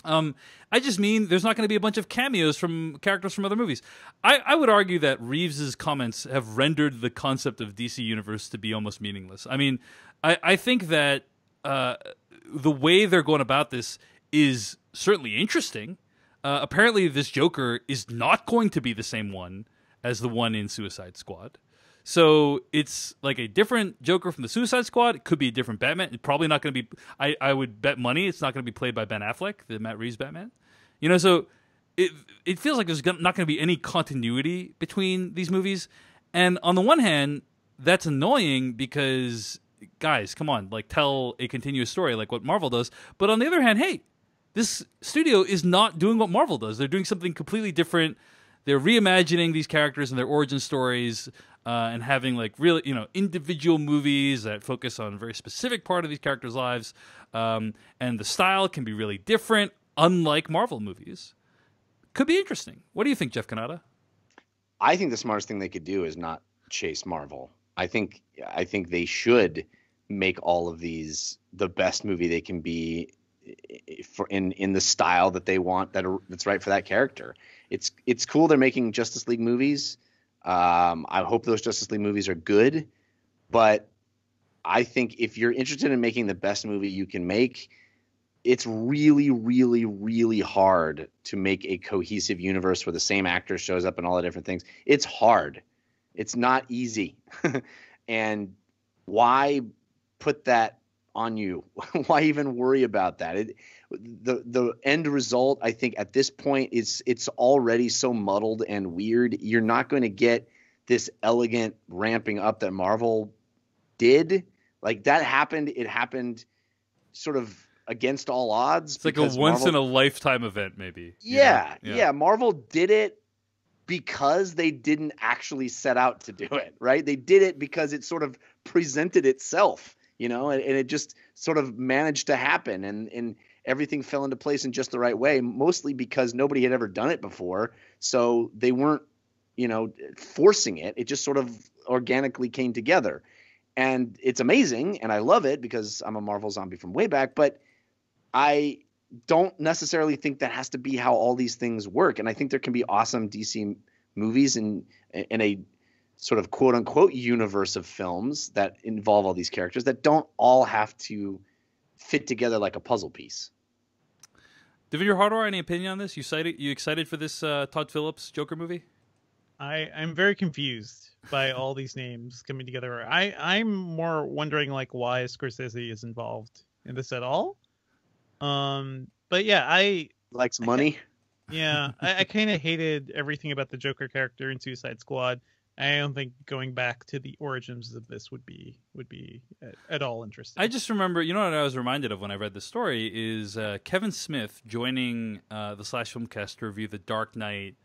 I just mean there's not going to be a bunch of cameos from characters from other movies. I would argue that Reeves's comments have rendered the concept of DC Universe to be almost meaningless. I mean, I think that the way they're going about this is certainly interesting. Apparently, this Joker is not going to be the same one as the one in Suicide Squad. So it's like a different Joker from the Suicide Squad. It could be a different Batman. It's probably not going to be. I would bet money it's not going to be played by Ben Affleck, the Matt Reeves Batman. You know, so it feels like there's not going to be any continuity between these movies. And on the one hand, that's annoying because, guys, come on, like tell a continuous story like what Marvel does. But on the other hand, hey, this studio is not doing what Marvel does. They're doing something completely different. They're reimagining these characters and their origin stories. And having like really, individual movies that focus on a very specific part of these characters' lives, and the style can be really different, unlike Marvel movies. Could be interesting. What do you think, Jeff Kanata? I think the smartest thing they could do is not chase Marvel. I think they should make all of these the best movie they can be in the style that they want that's right for that character. It's cool they're making Justice League movies. I hope those Justice League movies are good, but I think if you're interested in making the best movie you can make, it's really, really, really hard to make a cohesive universe where the same actor shows up in all the different things. It's hard. It's not easy. And why put that on you? Why even worry about that? The end result, I think, at this point it's already so muddled and weird. You're not going to get this elegant ramping up that Marvel did. Like that happened. It happened sort of against all odds. It's like a once in a lifetime event, maybe. Yeah. Marvel did it because they didn't actually set out to do it, right? They did it because it sort of presented itself, and it just sort of managed to happen. And everything fell into place in just the right way, mostly because nobody had ever done it before. So they weren't, forcing it. It just sort of organically came together. And it's amazing. And I love it because I'm a Marvel zombie from way back. But I don't necessarily think that has to be how all these things work. And I think there can be awesome DC movies in a sort of quote unquote universe of films that involve all these characters that don't all have to fit together like a puzzle piece. David Hardor, any opinion on this? You excited for this Todd Phillips Joker movie? I'm very confused by all these names coming together. I'm more wondering like why Scorsese is involved in this at all. But yeah, I likes money. I kind of hated everything about the Joker character in Suicide Squad. I don't think going back to the origins of this would be at all interesting. I just remember, you know what I was reminded of when I read the story is Kevin Smith joining the Slash Filmcast to review The Dark Knight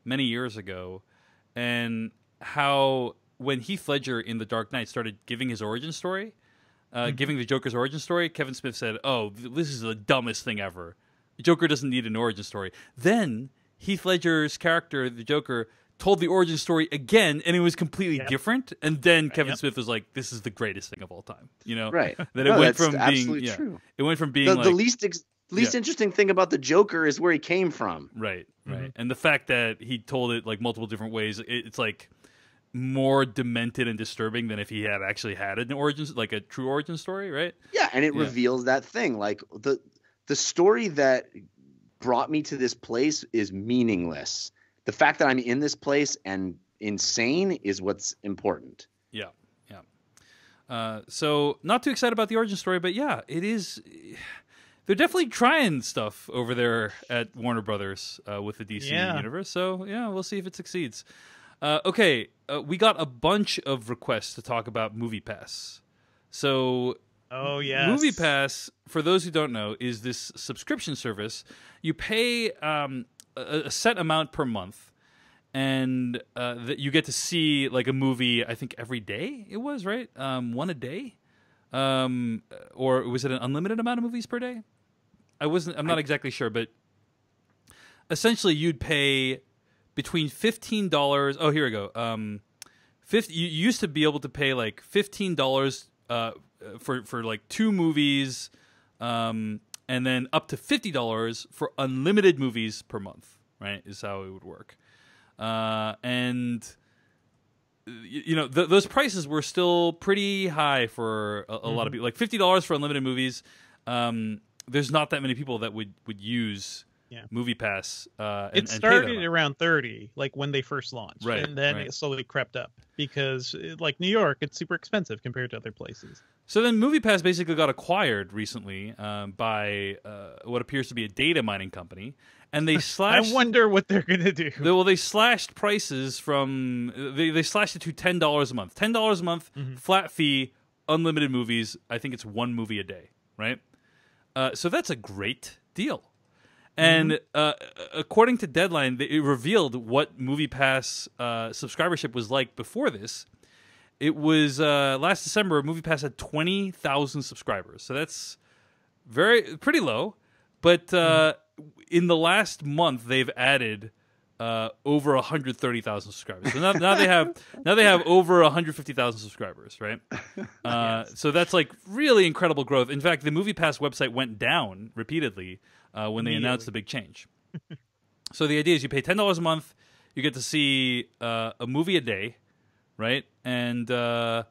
many years ago, and how when Heath Ledger in The Dark Knight started giving his origin story, giving the Joker's origin story, Kevin Smith said, "Oh, this is the dumbest thing ever. The Joker doesn't need an origin story." Then Heath Ledger's character, the Joker, told the origin story again, and it was completely different. And then Kevin Smith was like, "This is the greatest thing of all time." You know, right? That it went from being true. It went from being the least interesting thing about the Joker is where he came from. Right. And the fact that he told it like multiple different ways, it's like more demented and disturbing than if he had actually had an origin, like a true origin story, right? Yeah, and it reveals that thing, like the story that brought me to this place is meaningless. The fact that I'm in this place and insane is what's important. Yeah. So not too excited about the origin story, but yeah, it is. They're definitely trying stuff over there at Warner Brothers with the DC universe. So yeah, we'll see if it succeeds. Okay, we got a bunch of requests to talk about MoviePass. So, MoviePass, for those who don't know, is this subscription service. You pay a set amount per month, and that you get to see like a movie. I think every day it was right, one a day, or was it an unlimited amount of movies per day? I'm not exactly sure, but essentially you'd pay between $15. Oh, here we go. You used to be able to pay like $15 for like 2 movies, and then up to $50 for unlimited movies per month. Right, is how it would work. And you know those prices were still pretty high for a lot of people. Like $50 for unlimited movies. There's not that many people that would use MoviePass. It started around 30, like when they first launched, right, and then it slowly crept up because, like New York, it's super expensive compared to other places. So then MoviePass basically got acquired recently by what appears to be a data mining company, and they slashed. I wonder what they're gonna do. Well, they slashed prices from they slashed it to $10 a month. $10 a month, flat fee, unlimited movies. I think it's 1 movie a day, right? So that's a great deal. And according to Deadline, it revealed what MoviePass subscribership was like before this. It was last December, MoviePass had 20,000 subscribers. So that's pretty low. But in the last month, they've added over 130,000 subscribers. So now they have over 150,000 subscribers, right? So that's like really incredible growth. In fact, the MoviePass website went down repeatedly when they announced the big change. So the idea is you pay $10 a month, you get to see a movie a day, right? And so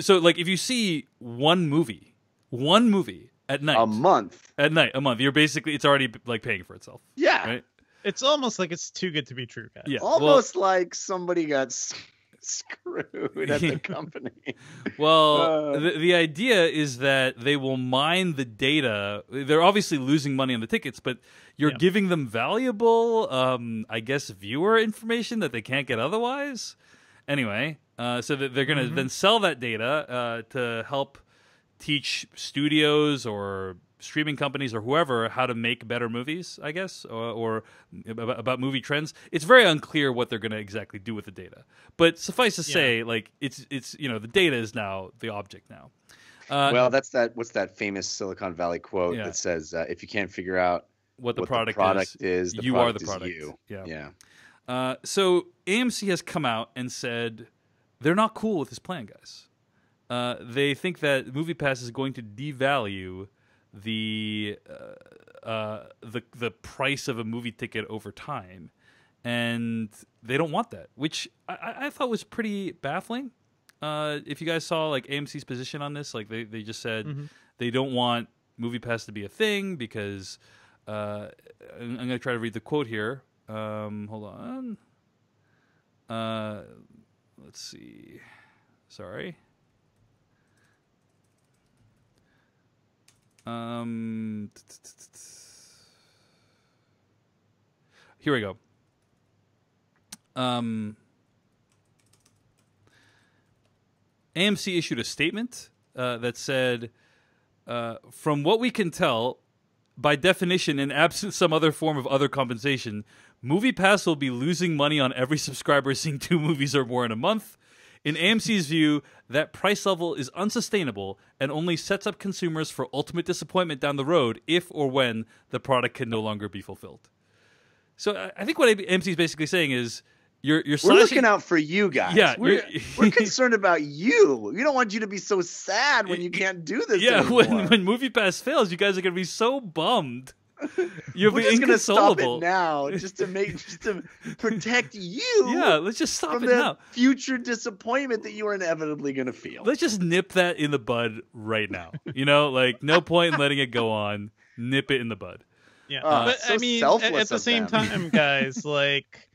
like if you see one movie at night, a month, you're basically it's already like paying for itself. Yeah. Right? It's almost like it's too good to be true, guys. Yeah, almost like somebody got screwed at the company. Well, the idea is that they will mine the data. They're obviously losing money on the tickets, but you're giving them valuable, I guess, viewer information that they can't get otherwise. Anyway, so that they're going to then sell that data to help teach studios or streaming companies or whoever how to make better movies, I guess, or about movie trends. It's very unclear what they're going to exactly do with the data. But suffice to say, like it's the data is now the object now. Well, that's what's that famous Silicon Valley quote that says, "If you can't figure out what the product is, the you product are the product." you. Yeah. So AMC has come out and said they're not cool with this plan, guys. They think that MoviePass is going to devalue the price of a movie ticket over time, and they don't want that, which I thought was pretty baffling. If you guys saw like AMC's position on this, like they just said they don't want MoviePass to be a thing because I'm going to try to read the quote here. Hold on. Let's see. Sorry. Here we go. AMC issued a statement that said, from what we can tell, by definition and absent some other form of other compensation, MoviePass will be losing money on every subscriber seeing 2 movies or more in a month. In AMC's view, that price level is unsustainable and only sets up consumers for ultimate disappointment down the road if or when the product can no longer be fulfilled. So I think what AMC is basically saying is you're we're looking out for you guys. Yeah, we're concerned about you. We don't want you to be so sad when you can't do this anymore. when MoviePass fails, you guys are going to be so bummed. You'll We're be just gonna stop inconsolable it now, just to protect you. Yeah, let's just stop from it the now. future disappointment that you are inevitably going to feel. Let's just nip that in the bud right now. Like no point in letting it go on. Nip it in the bud. Yeah, but so I mean, selfless at the of same them. time, guys, like,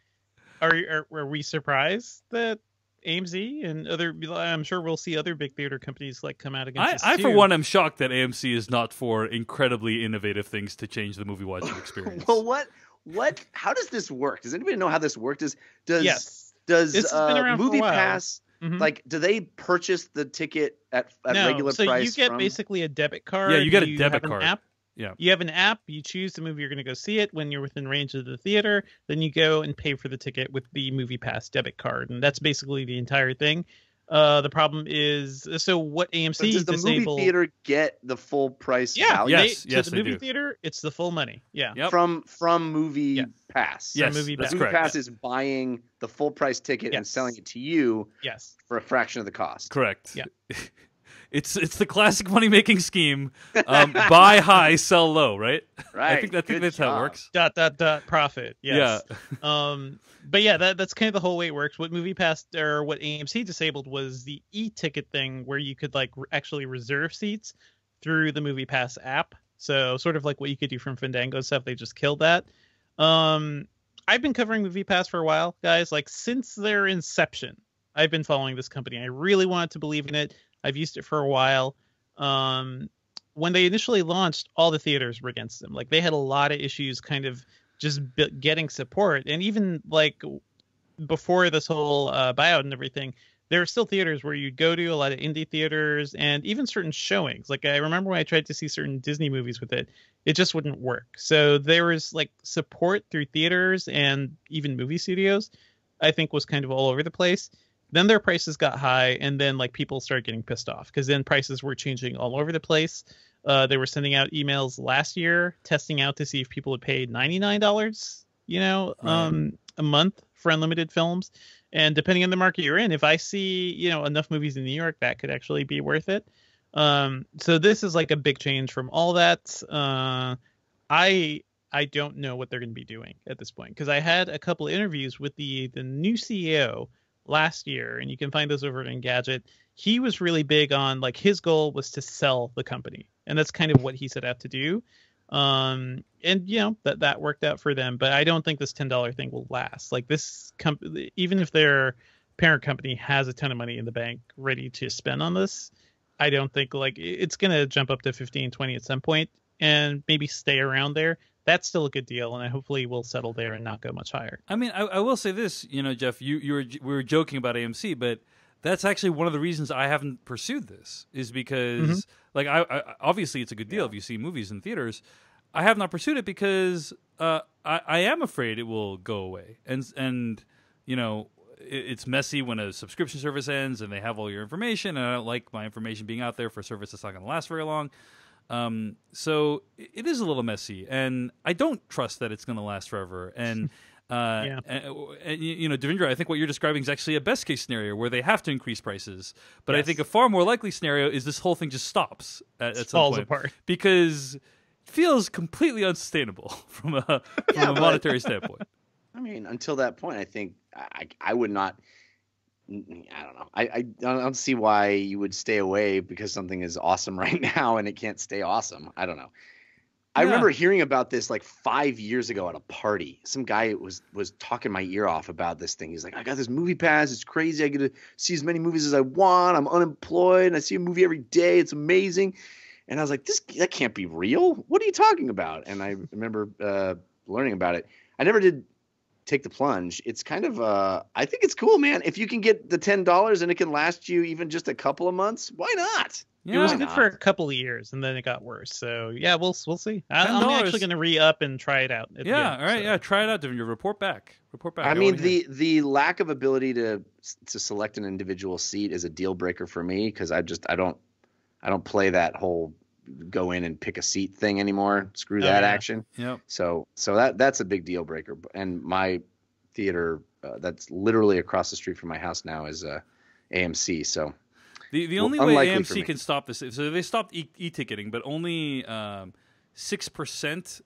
are we surprised that AMC and other? I'm sure we'll see other big theater companies like come out against us I too. for one, am shocked that AMC is not for incredibly innovative things to change the movie watching experience. Well, what? How does this work? Does anybody know how this works? Does Yes. This has been around for a while. MoviePass like? Do they purchase the ticket at No, regular so price? you get from... basically a debit card. Yeah, you get a have debit an card. App. Yeah. You have an app. You choose the movie you're going to go see it when you're within range of the theater. Then you go and pay for the ticket with the MoviePass debit card, and that's basically the entire thing. The problem is, so what AMC does the disabled, movie theater get the full price yeah, value? Yes, to the movie do. theater, it's the full money. Yeah. Yep. from Movie Pass. Yes, Movie that's Pass. Movie correct. Pass is buying the full price ticket and Yes. selling it to you Yes. for a fraction of the cost. Correct. Yeah. It's the classic money making scheme. Buy high, sell low, right? Right. I think Good that's how it job. works. Profit. Yes. Yeah. But yeah, that's kind of the whole way it works. What MoviePass or what AMC disabled was the e-ticket thing, where you could like actually reserve seats through the MoviePass app. So sort of like what you could do from Fandango stuff. They just killed that. I've been covering MoviePass for a while, guys. Like since their inception, I've been following this company. I really wanted to believe in it. I've used it for a while. When they initially launched, all the theaters were against them. Like they had a lot of issues kind of just getting support. And even like before this whole buyout and everything, there are still theaters where you'd go to, a lot of indie theaters, and even certain showings. Like I remember when I tried to see certain Disney movies with it, it just wouldn't work. So there was like support through theaters and even movie studios, I think was kind of all over the place. Then their prices got high, and then like people started getting pissed off because then prices were changing all over the place. They were sending out emails last year, testing out to see if people would pay $99, a month for unlimited films. And depending on the market you're in, if I see, enough movies in New York, that could actually be worth it. So this is like a big change from all that. I don't know what they're going to be doing at this point, because I had a couple of interviews with the new CEO last year, and you can find those over at Engadget. He was really big on like his goal was to sell the company, and that's kind of what he set out to do. And that worked out for them, but I don't think this $10 thing will last. Like this company, even if their parent company has a ton of money in the bank ready to spend on this, I don't think like it's going to jump up to 15, 20 at some point and maybe stay around there. That's still a good deal, and I hopefully will settle there and not go much higher. I mean, I will say this, Jeff, we were joking about AMC, but that's actually one of the reasons I haven't pursued this, is because like I obviously it's a good deal if you see movies in theaters. I have not pursued it because I am afraid it will go away, and it's messy when a subscription service ends and they have all your information, and I don't like my information being out there for a service that's not going to last very long. So it is a little messy, and I don't trust that it's going to last forever. And Devindra, I think what you're describing is actually a best case scenario where they have to increase prices. But I think a far more likely scenario is this whole thing just stops at some falls point, apart, because it feels completely unsustainable from a monetary standpoint. I mean, until that point, I think I would not. I don't know. I don't see why you would stay away because something is awesome right now and it can't stay awesome. I don't know. I remember hearing about this like 5 years ago at a party. Some guy was talking my ear off about this thing. He's like, I got this movie pass. It's crazy. I get to see as many movies as I want. I'm unemployed and I see a movie every day. It's amazing. And I was like, that can't be real. What are you talking about? And I remember learning about it. I never did take the plunge, it's kind of I think it's cool, man. If you can get the $10 and it can last you even just a couple of months, why not? It was good for a couple of years, and then it got worse. So yeah, we'll see. I'm actually going to re-up and try it out. All right, yeah, try it out. Devin, report back. I mean, the lack of ability to select an individual seat is a deal breaker for me, because I don't play that whole go in and pick a seat thing anymore. Screw that action. Yep. So that's a big deal breaker. And my theater that's literally across the street from my house now is AMC. So. The only way AMC can stop this, so they stopped e-ticketing, but only 6%.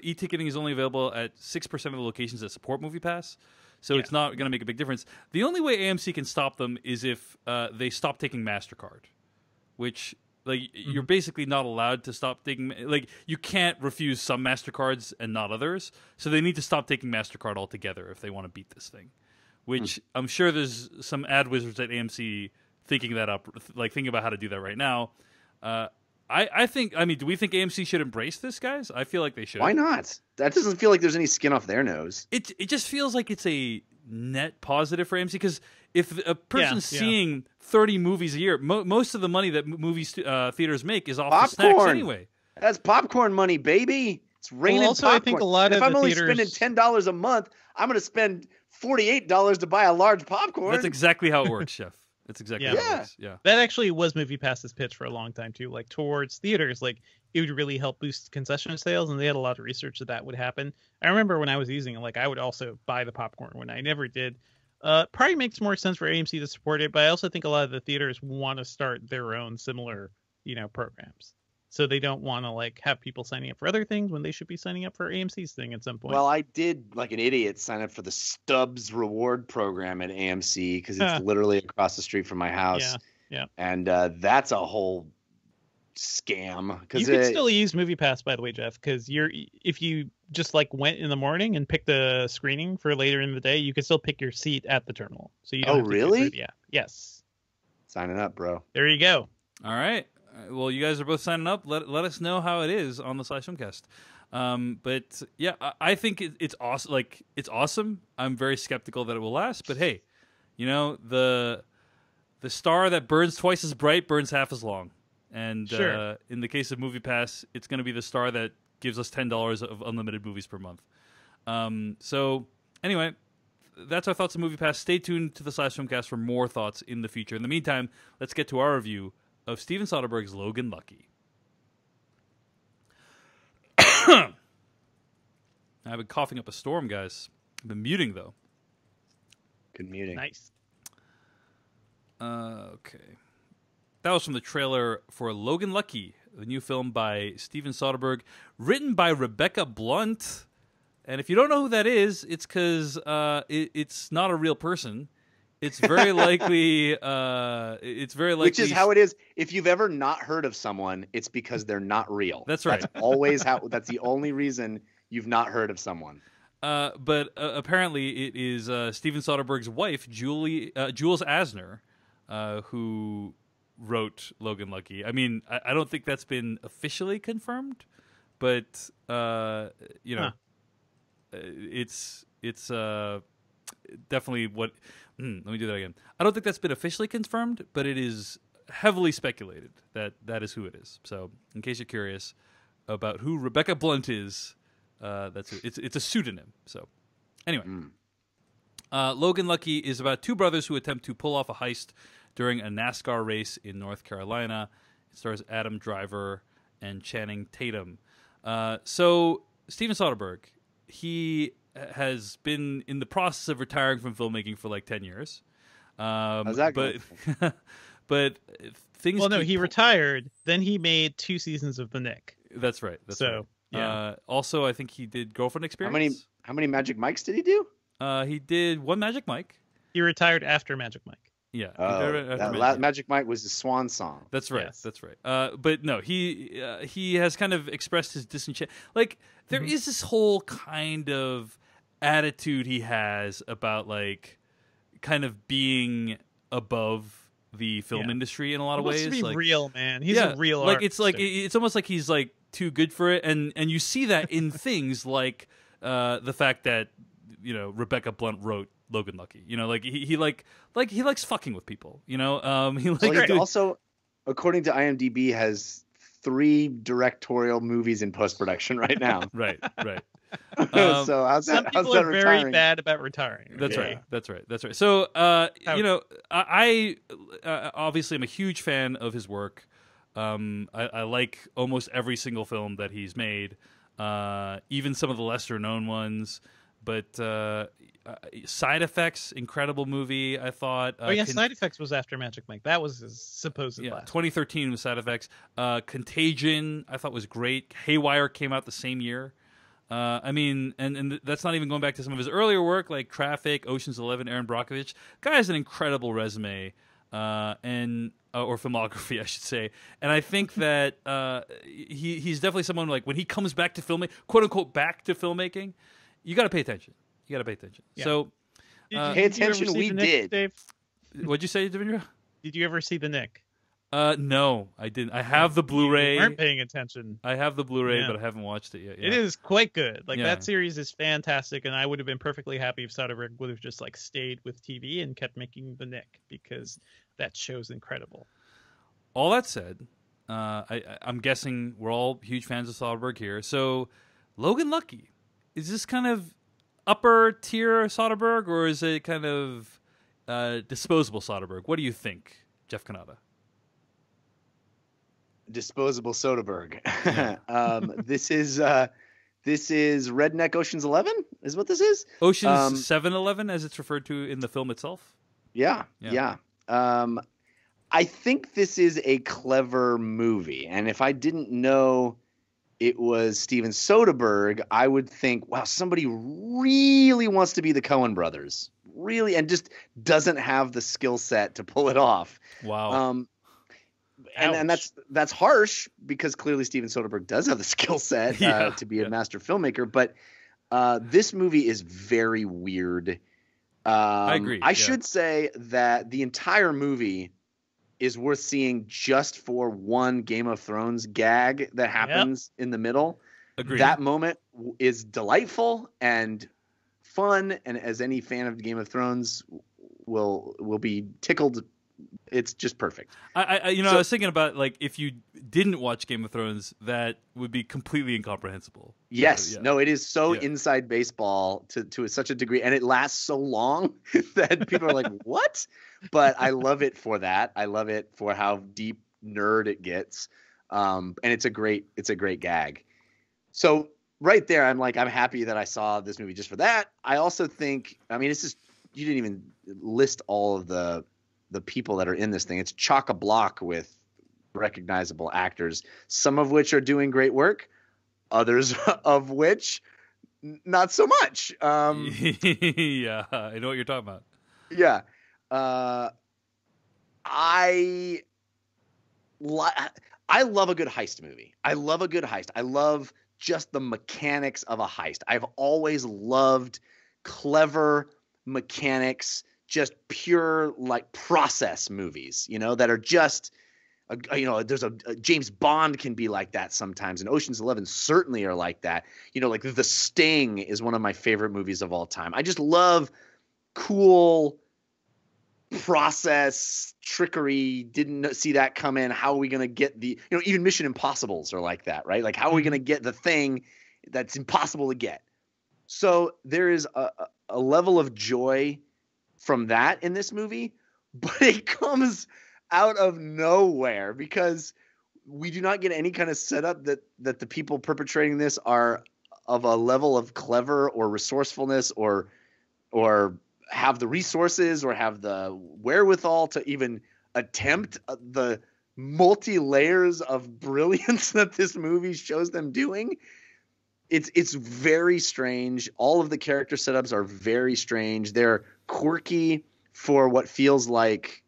E-ticketing is only available at 6% of the locations that support MoviePass, so it's not going to make a big difference. The only way AMC can stop them is if they stop taking MasterCard, which you're basically not allowed to stop taking. Like, you can't refuse some MasterCards and not others, so they need to stop taking MasterCard altogether if they want to beat this thing. Which I'm sure there's some ad wizards at AMC thinking that up, thinking about how to do that right now. I mean, do we think AMC should embrace this, guys? I feel like they should. Why not? That doesn't feel like there's any skin off their nose. It just feels like it's a net positive for AMC, because if a person's seeing 30 movies a year, most of the money that theaters make is off the snacks anyway. That's popcorn money, baby. It's raining popcorn. I think a lot if of I'm only theaters... spending $10 a month, I'm going to spend $48 to buy a large popcorn. That's exactly how it works, Chef. That's exactly how it works. Yeah. That actually was MoviePass's pitch for a long time too. Like, towards theaters, like, it would really help boost concession sales, and they had a lot of research that would happen. I remember when I was using it, like, I would also buy the popcorn when I never did. Probably makes more sense for AMC to support it, but I also think a lot of the theaters want to start their own similar, programs. So they don't want to have people signing up for other things when they should be signing up for AMC's thing at some point. Well, I did, like an idiot, sign up for the Stubbs reward program at AMC, because it's literally across the street from my house. Yeah. And that's a whole scam. You could still use MoviePass, by the way, Jeff, because if you just went in the morning and picked the screening for later in the day, you could still pick your seat at the terminal. So you don't have to really? Yes. Signing up, bro. There you go. All right. Well, you guys are both signing up. Let us know how it is on the /Filmcast. But yeah, I think it's awesome. It's awesome. I'm very skeptical that it will last. But hey, the star that burns twice as bright burns half as long. And in the case of MoviePass, it's going to be the star that gives us $10 of unlimited movies per month. So anyway, that's our thoughts on MoviePass. Stay tuned to the /Filmcast for more thoughts in the future. In the meantime, let's get to our review of Steven Soderbergh's Logan Lucky. I've been coughing up a storm, guys. I've been muting, though. Good muting. Nice. Okay. That was from the trailer for Logan Lucky, the new film by Steven Soderbergh, written by Rebecca Blunt. And if you don't know who that is, it's because it's not a real person. It's very likely. Which is how it is. If you've ever not heard of someone, it's because they're not real. That's right. That's always how. That's the only reason you've not heard of someone. But apparently, it is Steven Soderbergh's wife, Jules Asner, who wrote Logan Lucky. I mean, I don't think that's been officially confirmed, but it's definitely what. Let me do that again. I don't think that's been officially confirmed, but it is heavily speculated that is who it is. So, in case you're curious about who Rebecca Blunt is, it's a pseudonym. So, anyway, Logan Lucky is about two brothers who attempt to pull off a heist during a NASCAR race in North Carolina. It stars Adam Driver and Channing Tatum. So, Steven Soderbergh, he has been in the process of retiring from filmmaking for 10 years. How's that going? But things. Well, no, he retired. Then he made 2 seasons of The Nick. That's right. Right. Yeah. Also, I think he did Girlfriend Experience. How many Magic Mikes did he do? He did one Magic Mike. He retired after Magic Mike. Yeah. Magic Mike was the swan song. That's right. Yes. That's right. But no, he has kind of expressed his disenchantment. There is this whole kind of attitude he has about kind of being above the film industry in a lot of ways. He wants to be real, man. He's a real artist. It's almost like he's too good for it, and you see that in things like the fact that Rebecca Blunt wrote Logan Lucky. Like he likes fucking with people. He also, according to IMDb, has 3 directorial movies in post-production right now. Right. So some people are very bad about retiring. That's right. So I obviously am a huge fan of his work. I like almost every single film that he's made, even some of the lesser known ones. But Side Effects, incredible movie, I thought. Side Effects was after Magic Mike. That was his supposed last. 2013 was Side Effects. Contagion, I thought was great. Haywire came out the same year. And that's not even going back to some of his earlier work, like Traffic, Ocean's 11, Aaron Brockovich. Guy has an incredible resume, or filmography, I should say. And I think that he's definitely someone, like, when he comes back to filmmaking, quote unquote, back to filmmaking, you got to pay attention. Yeah. So pay attention. We did. Dave? What'd you say, Devindra? Did you ever see The Nick? No, I didn't. I have the Blu-ray. You weren't paying attention. I have the Blu-ray, but I haven't watched it yet. Yeah. It is quite good. That series is fantastic, and I would have been perfectly happy if Soderbergh would have just stayed with TV and kept making The Nick, because that show's incredible. All that said, I'm guessing we're all huge fans of Soderbergh here. So, Logan Lucky, is this kind of upper tier Soderbergh, or is it kind of disposable Soderbergh? What do you think, Jeff Kanata? Disposable Soderbergh. This is Redneck Ocean's 11 is what this is. Ocean's 7-11, as it's referred to in the film itself. Yeah. I think this is a clever movie, and if I didn't know it was Steven Soderbergh, I would think, wow, somebody really wants to be the Coen brothers, really, and just doesn't have the skill set to pull it off. Wow. And that's harsh, because clearly Steven Soderbergh does have the skill set to be a master filmmaker. But this movie is very weird. I agree. I should say that the entire movie is worth seeing just for one Game of Thrones gag that happens in the middle. Agreed. That moment is delightful and fun, and as any fan of Game of Thrones will be tickled. It's just perfect. I was thinking about, if you didn't watch Game of Thrones, that would be completely incomprehensible. Yes. No, it is so inside baseball to such a degree, and it lasts so long that people are like, what? But I love it for that. I love it for how deep nerd it gets. And it's a great gag. So right there, I'm happy that I saw this movie just for that. I also think, it's just, you didn't even list all of the people that are in this thing. It's chock-a-block with recognizable actors, some of which are doing great work, others of which not so much. Yeah, I know what you're talking about. Yeah. I love a good heist movie. I love a good heist. I love just the mechanics of a heist. I've always loved clever mechanics, just pure process movies, that are just, there's a James Bond can be like that sometimes, and Ocean's 11 certainly are like that. The Sting is one of my favorite movies of all time. I just love cool process trickery. Didn't see that come in. How are we going to get the, even Mission Impossibles are like that, right? How are we going to get the thing that's impossible to get? So there is a level of joy from that in this movie, but it comes out of nowhere because we do not get any kind of setup that the people perpetrating this are of a level of clever or resourcefulness or have the resources or have the wherewithal to even attempt the multi layers of brilliance that this movie shows them doing. It's very strange. All of the character setups are very strange. They're quirky for what feels like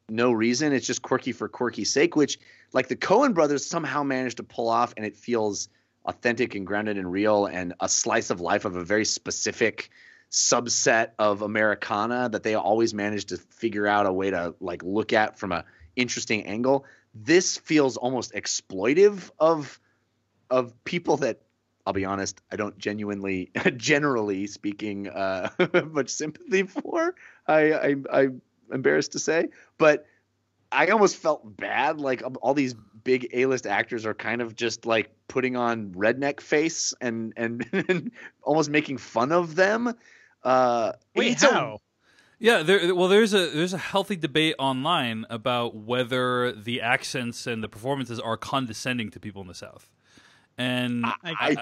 no reason. It's just quirky for quirky's sake, which the Coen brothers somehow managed to pull off, and it feels authentic and grounded and real and a slice of life of a very specific subset of Americana that they always manage to figure out a way to look at from a interesting angle. This feels almost exploitive of people that I'll be honest, I don't genuinely, generally speaking, much sympathy for. I'm embarrassed to say, but I almost felt bad. Like all these big A-list actors are kind of just like putting on redneck face and and almost making fun of them. Wait, how? Yeah, there's a healthy debate online about whether the accents and the performances are condescending to people in the South. And I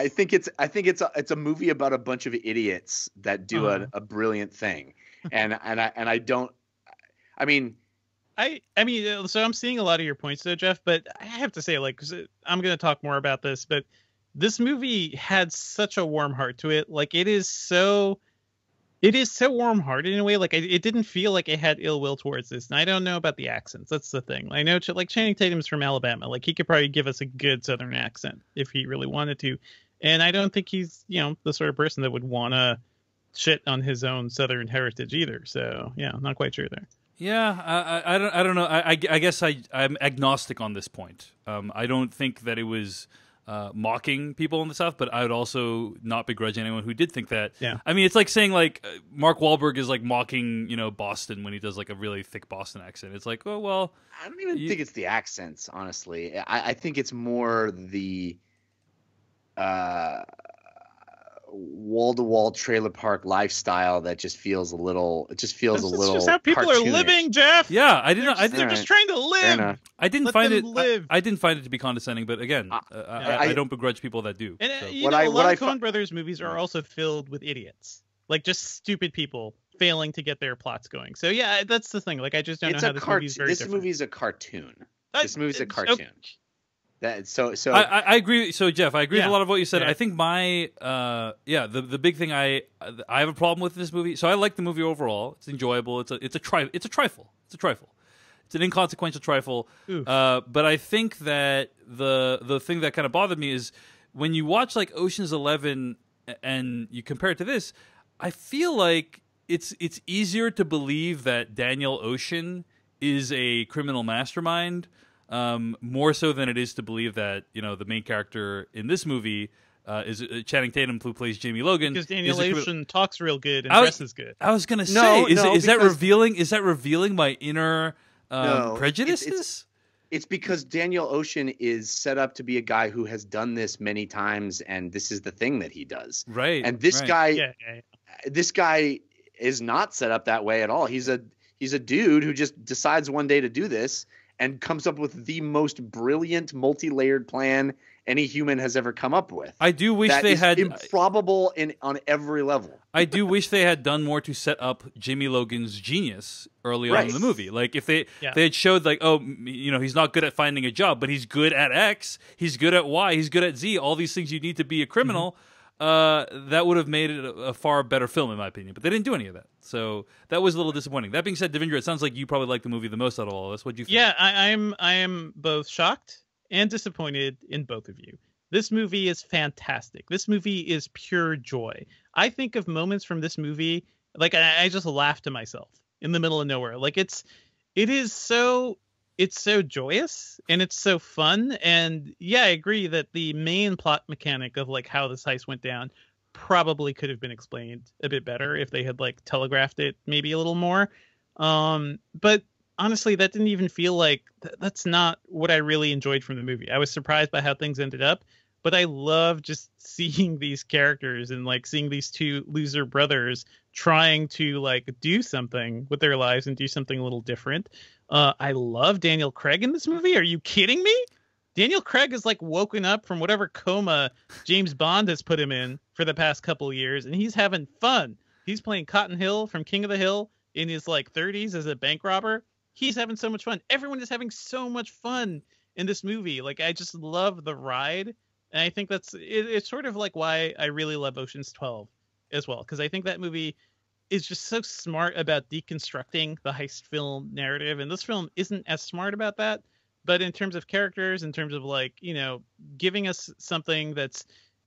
think it's a movie about a bunch of idiots that do a brilliant thing, and I don't. I mean, so I'm seeing a lot of your points though, Jeff, but I have to say, like, 'cause I'm going to talk more about this, but this movie had such a warm heart to it. Like, it is so warm-hearted in a way. Like, it didn't feel like it had ill will towards this. And I don't know about the accents. That's the thing. I know, like, Channing Tatum's from Alabama. Like, he could probably give us a good Southern accent if he really wanted to. And I don't think he's, the sort of person that would want to shit on his own Southern heritage either. So, yeah, I'm not quite sure there. Yeah, I don't know. I guess I'm agnostic on this point. I don't think that it was mocking people in the South, but I would also not begrudge anyone who did think that. Yeah. I mean, it's like saying like Mark Wahlberg is like mocking, Boston when he does like a really thick Boston accent. It's like, oh well. I don't even think it's the accents, honestly. I think it's more the wall-to-wall trailer park lifestyle that just feels a little. It just feels a little. That's just how people cartoonish. are living, Jeff. Yeah, They're just trying to live. I didn't Let find them it. live. I didn't find it to be condescending, but again, I don't begrudge people that do. And So. a lot of Coen Brothers movies are also filled with idiots, like just stupid people failing to get their plots going. So yeah, that's the thing. Like, I just don't know how this movie is very different. This movie's a cartoon. This movie's a cartoon. Okay. I agree. So Jeff, I agree with a lot of what you said. Yeah. I think my the big thing I have a problem with this movie. So I like the movie overall. It's enjoyable. It's a trifle. It's an inconsequential trifle. But I think that the thing that kind of bothered me is when you watch like Ocean's 11 and you compare it to this, I feel like it's easier to believe that Daniel Ocean is a criminal mastermind. More so than it is to believe that the main character in this movie is Channing Tatum, who plays Jamie Logan. Because Daniel Ocean talks real good and dresses good. I was gonna say, is that revealing? Is that revealing my inner prejudices? It's because Daniel Ocean is set up to be a guy who has done this many times, and this is the thing that he does. Right. And this guy is not set up that way at all. He's a dude who just decides one day to do this and comes up with the most brilliant multi-layered plan any human has ever come up with. I do wish they had improbable on every level. I do wish they had done more to set up Jimmy Logan's genius early on in the movie. Like if they had showed like, oh, he's not good at finding a job, but he's good at X, he's good at Y, he's good at Z, all these things you need to be a criminal. That would have made it a far better film, in my opinion. But they didn't do any of that, so that was a little disappointing. That being said, Devindra, it sounds like you probably liked the movie the most out of all of this. What do you think? Yeah, I am both shocked and disappointed in both of you. This movie is fantastic. This movie is pure joy. I think of moments from this movie, like I just laugh to myself in the middle of nowhere. Like it's so joyous and it's so fun. And yeah, I agree that the main plot mechanic of like how this heist went down probably could have been explained a bit better if they had like telegraphed it maybe a little more. But honestly, that didn't even feel like that's not what I really enjoyed from the movie. I was surprised by how things ended up, but I love just seeing these characters and like seeing these two loser brothers trying to like do something with their lives and do something a little different. I love Daniel Craig in this movie. Are you kidding me? Daniel Craig is like woken up from whatever coma James Bond has put him in for the past couple of years, and he's having fun. He's playing Cotton Hill from King of the Hill in his like 30s as a bank robber. He's having so much fun. Everyone is having so much fun in this movie. Like, I just love the ride. And I think it's sort of like why I really love Ocean's 12 as well. Because I think that movie is just so smart about deconstructing the heist film narrative. And this film isn't as smart about that. But in terms of characters, in terms of like, giving us something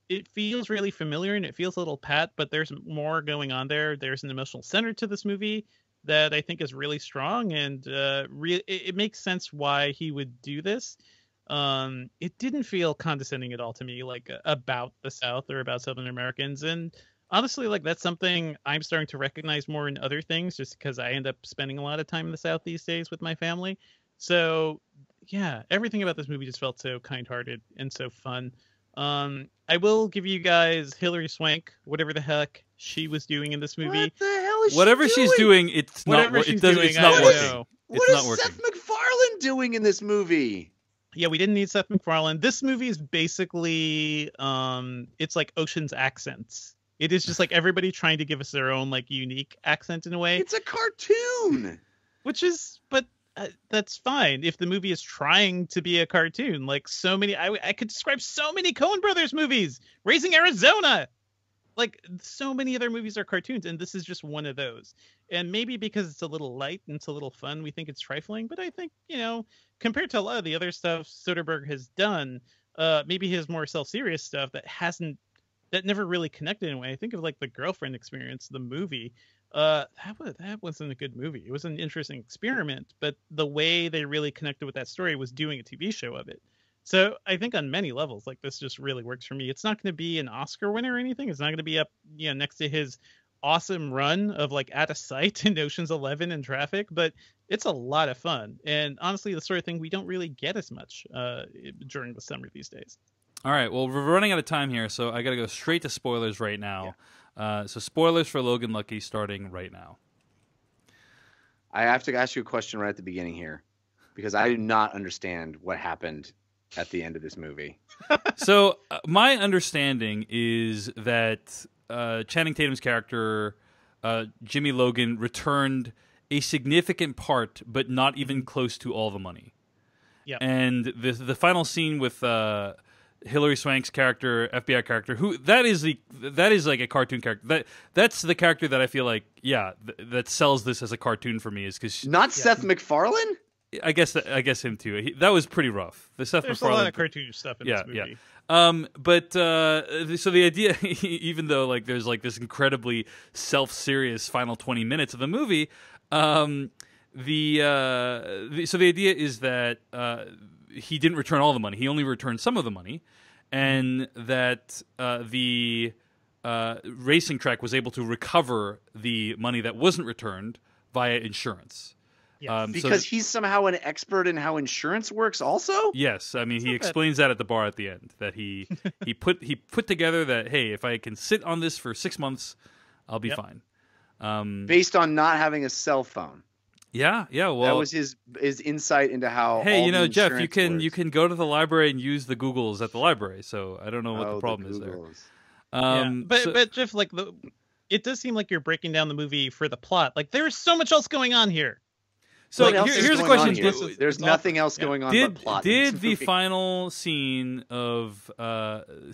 it feels really familiar and it feels a little pat, but there's more going on there. There's an emotional center to this movie that I think is really strong, and it makes sense why he would do this. it didn't feel condescending at all to me, like about the South or about Southern Americans. And honestly, like that's something I'm starting to recognize more in other things, just because I end up spending a lot of time in the South these days with my family. So yeah, everything about this movie just felt so kind-hearted and so fun. I will give you guys Hilary Swank, whatever the heck she was doing in this movie. What the hell is Whatever she doing? she's doing, it's Whatever not. she's It doesn't. doing, It's not I working. know. What It's not is working. Seth MacFarlane doing in this movie? Yeah, we didn't need Seth MacFarlane. This movie is basically it's like Ocean's accents. It is just like everybody trying to give us their own like unique accent in a way. It's a cartoon. Which is, but that's fine if the movie is trying to be a cartoon. Like so many, I could describe so many Coen Brothers movies. Raising Arizona, like so many other movies are cartoons, and this is just one of those. And maybe because it's a little light and it's a little fun, we think it's trifling. But I think, you know, compared to a lot of the other stuff Soderbergh has done, maybe his more self-serious stuff that never really connected in a way. I think of like the Girlfriend Experience, the movie. That wasn't a good movie. It was an interesting experiment, but the way they really connected with that story was doing a TV show of it. So I think on many levels, like this just really works for me. It's not going to be an Oscar winner or anything. It's not going to be up, you know, next to his awesome run of like Out of Sight and Ocean's 11 and Traffic, but it's a lot of fun. And honestly, the sort of thing we don't really get as much during the summer these days. All right. Well, we're running out of time here, so I got to go straight to spoilers right now. So spoilers for Logan Lucky starting right now. I have to ask you a question right at the beginning here, because I do not understand what happened at the end of this movie. So my understanding is that Channing Tatum's character, Jimmy Logan, returned a significant part, but not even close to all the money. Yeah. And the final scene with Hilary Swank's character, FBI character, who that is like a cartoon character. That's the character that I feel like, that sells this as a cartoon for me, is because Not Seth MacFarlane? I guess him too. That was pretty rough. The Seth There's MacFarlane, a lot of cartoon stuff in this movie. But so the idea, even though like there's like this incredibly self-serious final 20 minutes of the movie, so the idea is that he didn't return all the money. He only returned some of the money, and that the racing track was able to recover the money that wasn't returned via insurance. Yes. Because he's somehow an expert in how insurance works also? Yes, I mean he explains that at the bar at the end, that he put together that, hey, if I can sit on this for 6 months, I'll be fine. Based on not having a cell phone. Yeah, well, that was his insight into how. Hey, all you know, the Jeff, insurance you works. can go to the library and use the Googles at the library. So I don't know what the problem is there. But Jeff, like it does seem like you're breaking down the movie for the plot. Like there's so much else going on here. So What else is here's a going on question: here? There's nothing else going on but plot. in Did this the movie. final scene of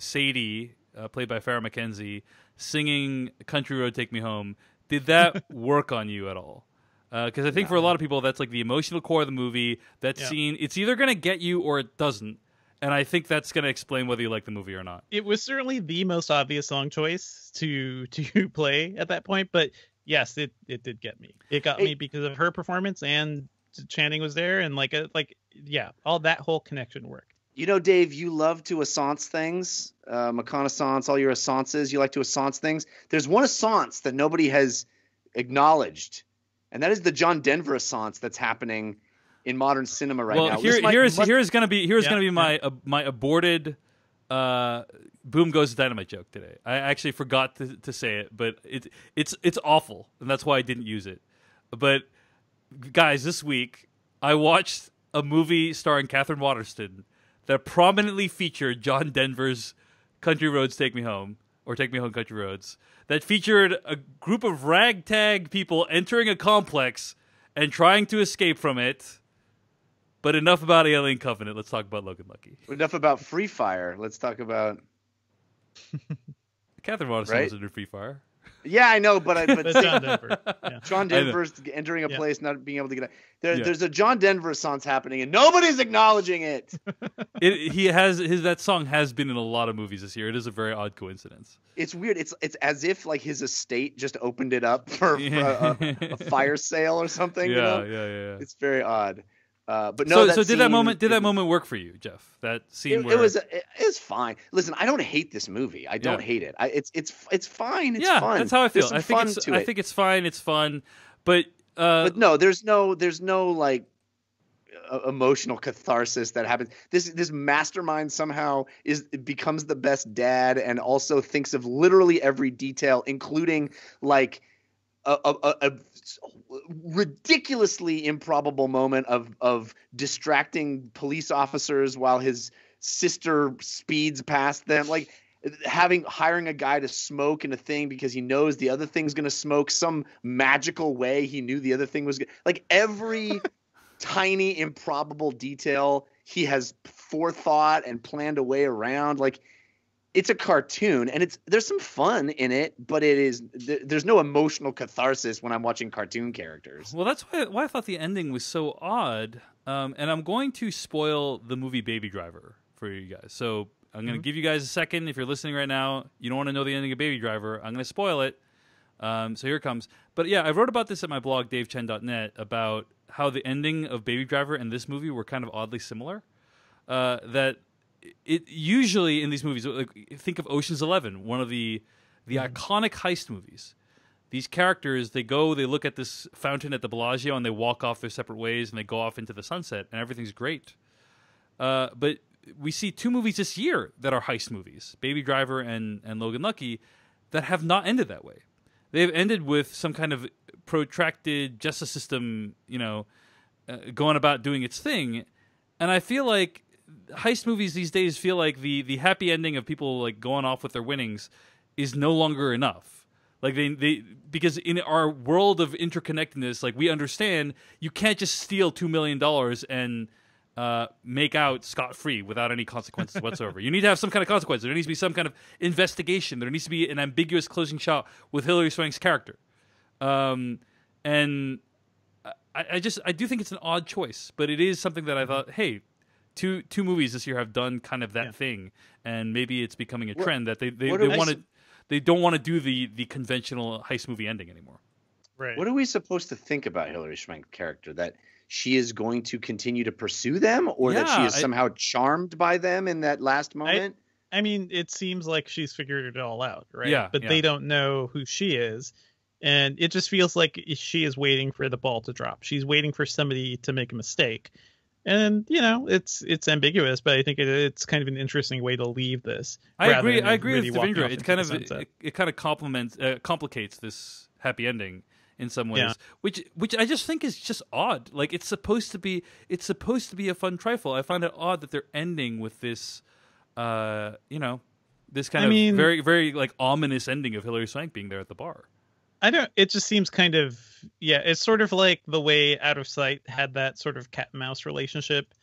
Sadie, played by Farrah McKenzie, singing "Country Road, Take Me Home"? Did that work on you at all? Because I think for a lot of people, that's like the emotional core of the movie. That scene, it's either going to get you or it doesn't. And I think that's going to explain whether you like the movie or not. It was certainly the most obvious song choice to play at that point, but yes, it did get me. It got me because of her performance, and Channing was there, and all that whole connection worked. You know, Dave, you love to assance things, McConaissance, all your assances. You like to assance things. There's one assance that nobody has acknowledged, and that is the John Denver assance that's happening in modern cinema right now. Here's gonna be my aborted boom goes dynamite joke today. I actually forgot to say it, but it's awful, and that's why I didn't use it. But guys, this week I watched a movie starring Catherine Waterston that prominently featured John Denver's "Country Roads Take Me Home" or "Take Me Home, Country Roads." That featured a group of ragtag people entering a complex and trying to escape from it. But enough about Alien Covenant. Let's talk about Logan Lucky. Enough about Free Fire. Let's talk about Catherine Waterston was in Free Fire. Yeah, I know, but John Denver. Yeah. John Denver's entering a place, not being able to get out. There's a John Denver song happening, and nobody's acknowledging it. That song has been in a lot of movies this year. It is a very odd coincidence. It's weird. It's as if like his estate just opened it up for a fire sale or something. Yeah, you know? yeah. It's very odd. But no, so did that moment work for you, Jeff? That scene where it was fine. Listen, I don't hate this movie. I don't hate it. It's fine. It's fun. That's how I feel. There's some fun to it. I think it's fine. It's fun, but no, there's no like emotional catharsis that happens. This mastermind somehow becomes the best dad, and also thinks of literally every detail, including like a ridiculously improbable moment of distracting police officers while his sister speeds past them, like hiring a guy to smoke in a thing because he knows the other thing's going to smoke some magical way. He knew the other thing was like every tiny improbable detail he has forethought and planned a way around. Like, it's a cartoon, and there's some fun in it, but there's no emotional catharsis when I'm watching cartoon characters. Well, that's why I thought the ending was so odd. And I'm going to spoil the movie Baby Driver for you guys. So I'm going to give you guys a second. If you're listening right now, you don't want to know the ending of Baby Driver, I'm going to spoil it. So here it comes. But yeah, I wrote about this at my blog, davechen.net, about how the ending of Baby Driver and this movie were kind of oddly similar. That it usually in these movies, like, think of Ocean's 11, one of the iconic heist movies. These characters, they look at this fountain at the Bellagio, and they walk off their separate ways, and they go off into the sunset, and everything's great. But we see two movies this year that are heist movies, Baby Driver and Logan Lucky, that have not ended that way. They've ended with some kind of protracted justice system, going about doing its thing. And I feel like heist movies these days feel like the happy ending of people like going off with their winnings is no longer enough. Like they because in our world of interconnectedness, like, we understand you can't just steal $2 million and make out scot-free without any consequences whatsoever. You need to have some kind of consequence. There needs to be some kind of investigation. There needs to be an ambiguous closing shot with Hilary Swank's character. And I do think it's an odd choice, but it is something that I thought, hey, two movies this year have done kind of that thing, and maybe it's becoming a trend that they don't want to do the conventional heist movie ending anymore. Right. What are we supposed to think about Hilary Swank's character? That she is going to continue to pursue them, or that she is somehow charmed by them in that last moment? I mean, it seems like she's figured it all out, right? Yeah, but they don't know who she is. And it just feels like she is waiting for the ball to drop. She's waiting for somebody to make a mistake. And, it's ambiguous, but I think it's kind of an interesting way to leave this. I agree with Devendra. It kind of complicates this happy ending in some ways, which I just think is just odd. Like, it's supposed to be a fun trifle. I find it odd that they're ending with this, this kind of very, very like ominous ending of Hilary Swank being there at the bar. It just seems kind of, it's sort of like the way Out of Sight had that sort of cat and mouse relationship.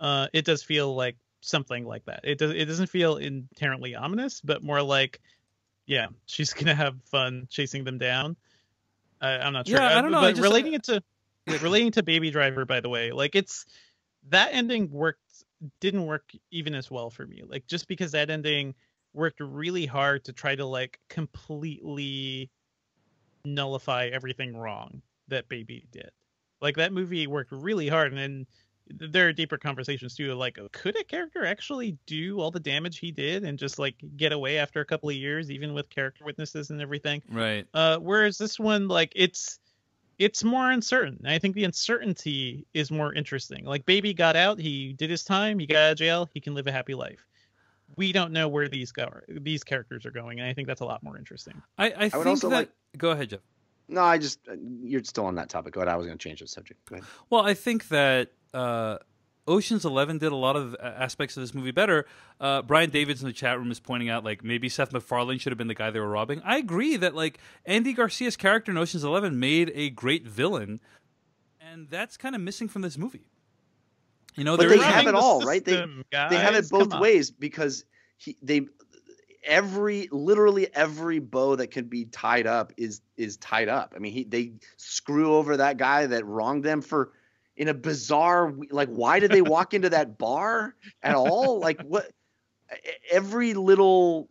It does feel like something like that. It doesn't feel inherently ominous, but more like, she's going to have fun chasing them down. I'm not sure. I don't know. But relating to Baby Driver, by the way, like, that ending didn't work even as well for me. Like, just because that ending worked really hard to try to like completely nullify everything wrong that Baby did. Like, that movie worked really hard, and then there are deeper conversations too, like, could a character actually do all the damage he did and just like get away after a couple of years, even with character witnesses and everything? Right. Whereas this one, like, it's more uncertain. I think the uncertainty is more interesting. Like, Baby got out, he did his time, he got out of jail, he can live a happy life. We don't know where these characters are going, and I think that's a lot more interesting. I would also that. Go ahead, Jeff. No, you're still on that topic. Go ahead. I was going to change the subject. Go ahead. Well, I think that Ocean's 11 did a lot of aspects of this movie better. Brian Davids in the chat room is pointing out, like, maybe Seth MacFarlane should have been the guy they were robbing. I agree that, like, Andy Garcia's character in Ocean's 11 made a great villain, and that's kind of missing from this movie. But they have it all, right? They have it both ways, because literally every bow that can be tied up is tied up. I mean, they screw over that guy that wronged them in a bizarre, like, why did they walk into that bar at all? Like, what? Every little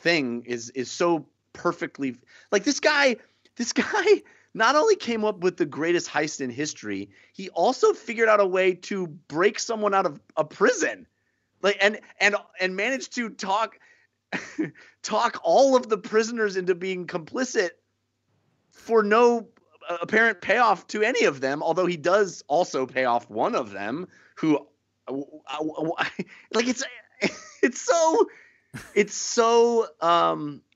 thing is so perfectly, like, this guy this guy not only came up with the greatest heist in history, he also figured out a way to break someone out of a prison, like and managed to talk all of the prisoners into being complicit for no apparent payoff to any of them. Although he does also pay off one of them, who like it's so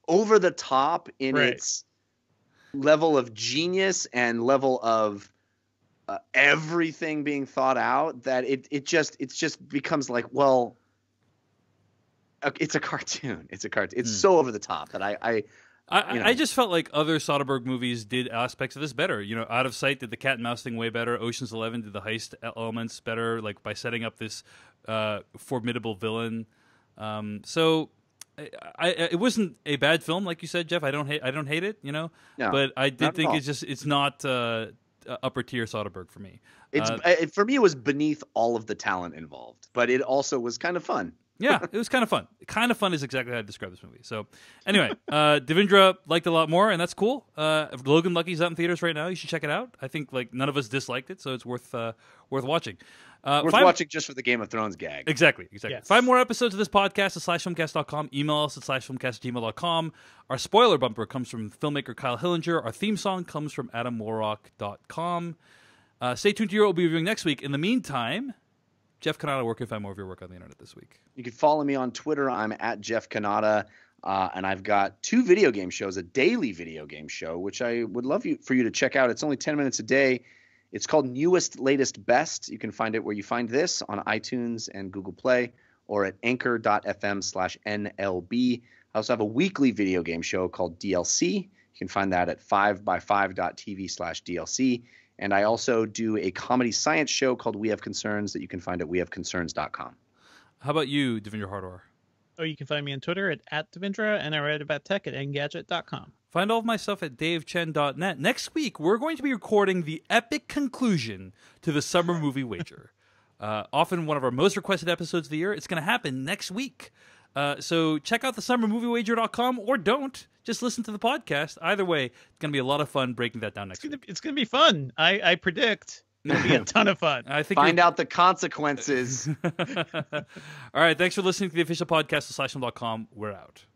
over the top in its level of genius and level of everything being thought out that it just becomes like, well, it's a cartoon. It's so over the top that I just felt like other Soderbergh movies did aspects of this better. You know, Out of Sight did the cat and mouse thing way better. Ocean's 11 did the heist elements better, like by setting up this formidable villain. So it wasn't a bad film, like you said, Jeff. I don't hate it, you know. No, but I did think it's not upper tier Soderbergh for me. For me, it was beneath all of the talent involved, but it also was kind of fun. Yeah, it was kind of fun. Kind of fun is exactly how I describe this movie. So, anyway, Devindra liked it a lot more, and that's cool. Logan Lucky's out in theaters right now. You should check it out. I think like none of us disliked it, so it's worth watching. Worth watching just for the Game of Thrones gag. Exactly. Yes. 5 more episodes of this podcast at /filmcast.com. Email us at /filmcast@gmail.com. Our spoiler bumper comes from filmmaker Kyle Hillinger. Our theme song comes from AdamWarrock.com. Stay tuned to what we'll be reviewing next week. In the meantime, Jeff Kanata, where can I find more of your work on the internet this week? You can follow me on Twitter. I'm at Jeff Kanata, and I've got 2 video game shows, a daily video game show, which I would love for you to check out. It's only 10 minutes a day. It's called Newest, Latest, Best. You can find it where you find this on iTunes and Google Play or at anchor.fm/NLB. I also have a weekly video game show called DLC. You can find that at 5by5.tv/DLC. And I also do a comedy science show called We Have Concerns that you can find at wehaveconcerns.com. How about you, Devindra Hardwar? Oh, you can find me on Twitter at Devindra, and I write about tech at engadget.com. Find all of my stuff at davechen.net. Next week, we're going to be recording the epic conclusion to the Summer Movie Wager. Often one of our most requested episodes of the year. It's going to happen next week. So check out the summermoviewager.com or don't. Just listen to the podcast. Either way, it's going to be a lot of fun breaking that down next week. It's going to be fun. I predict it'll be a ton of fun. I think Find out the consequences. All right. Thanks for listening to the official podcast of /film.com. We're out.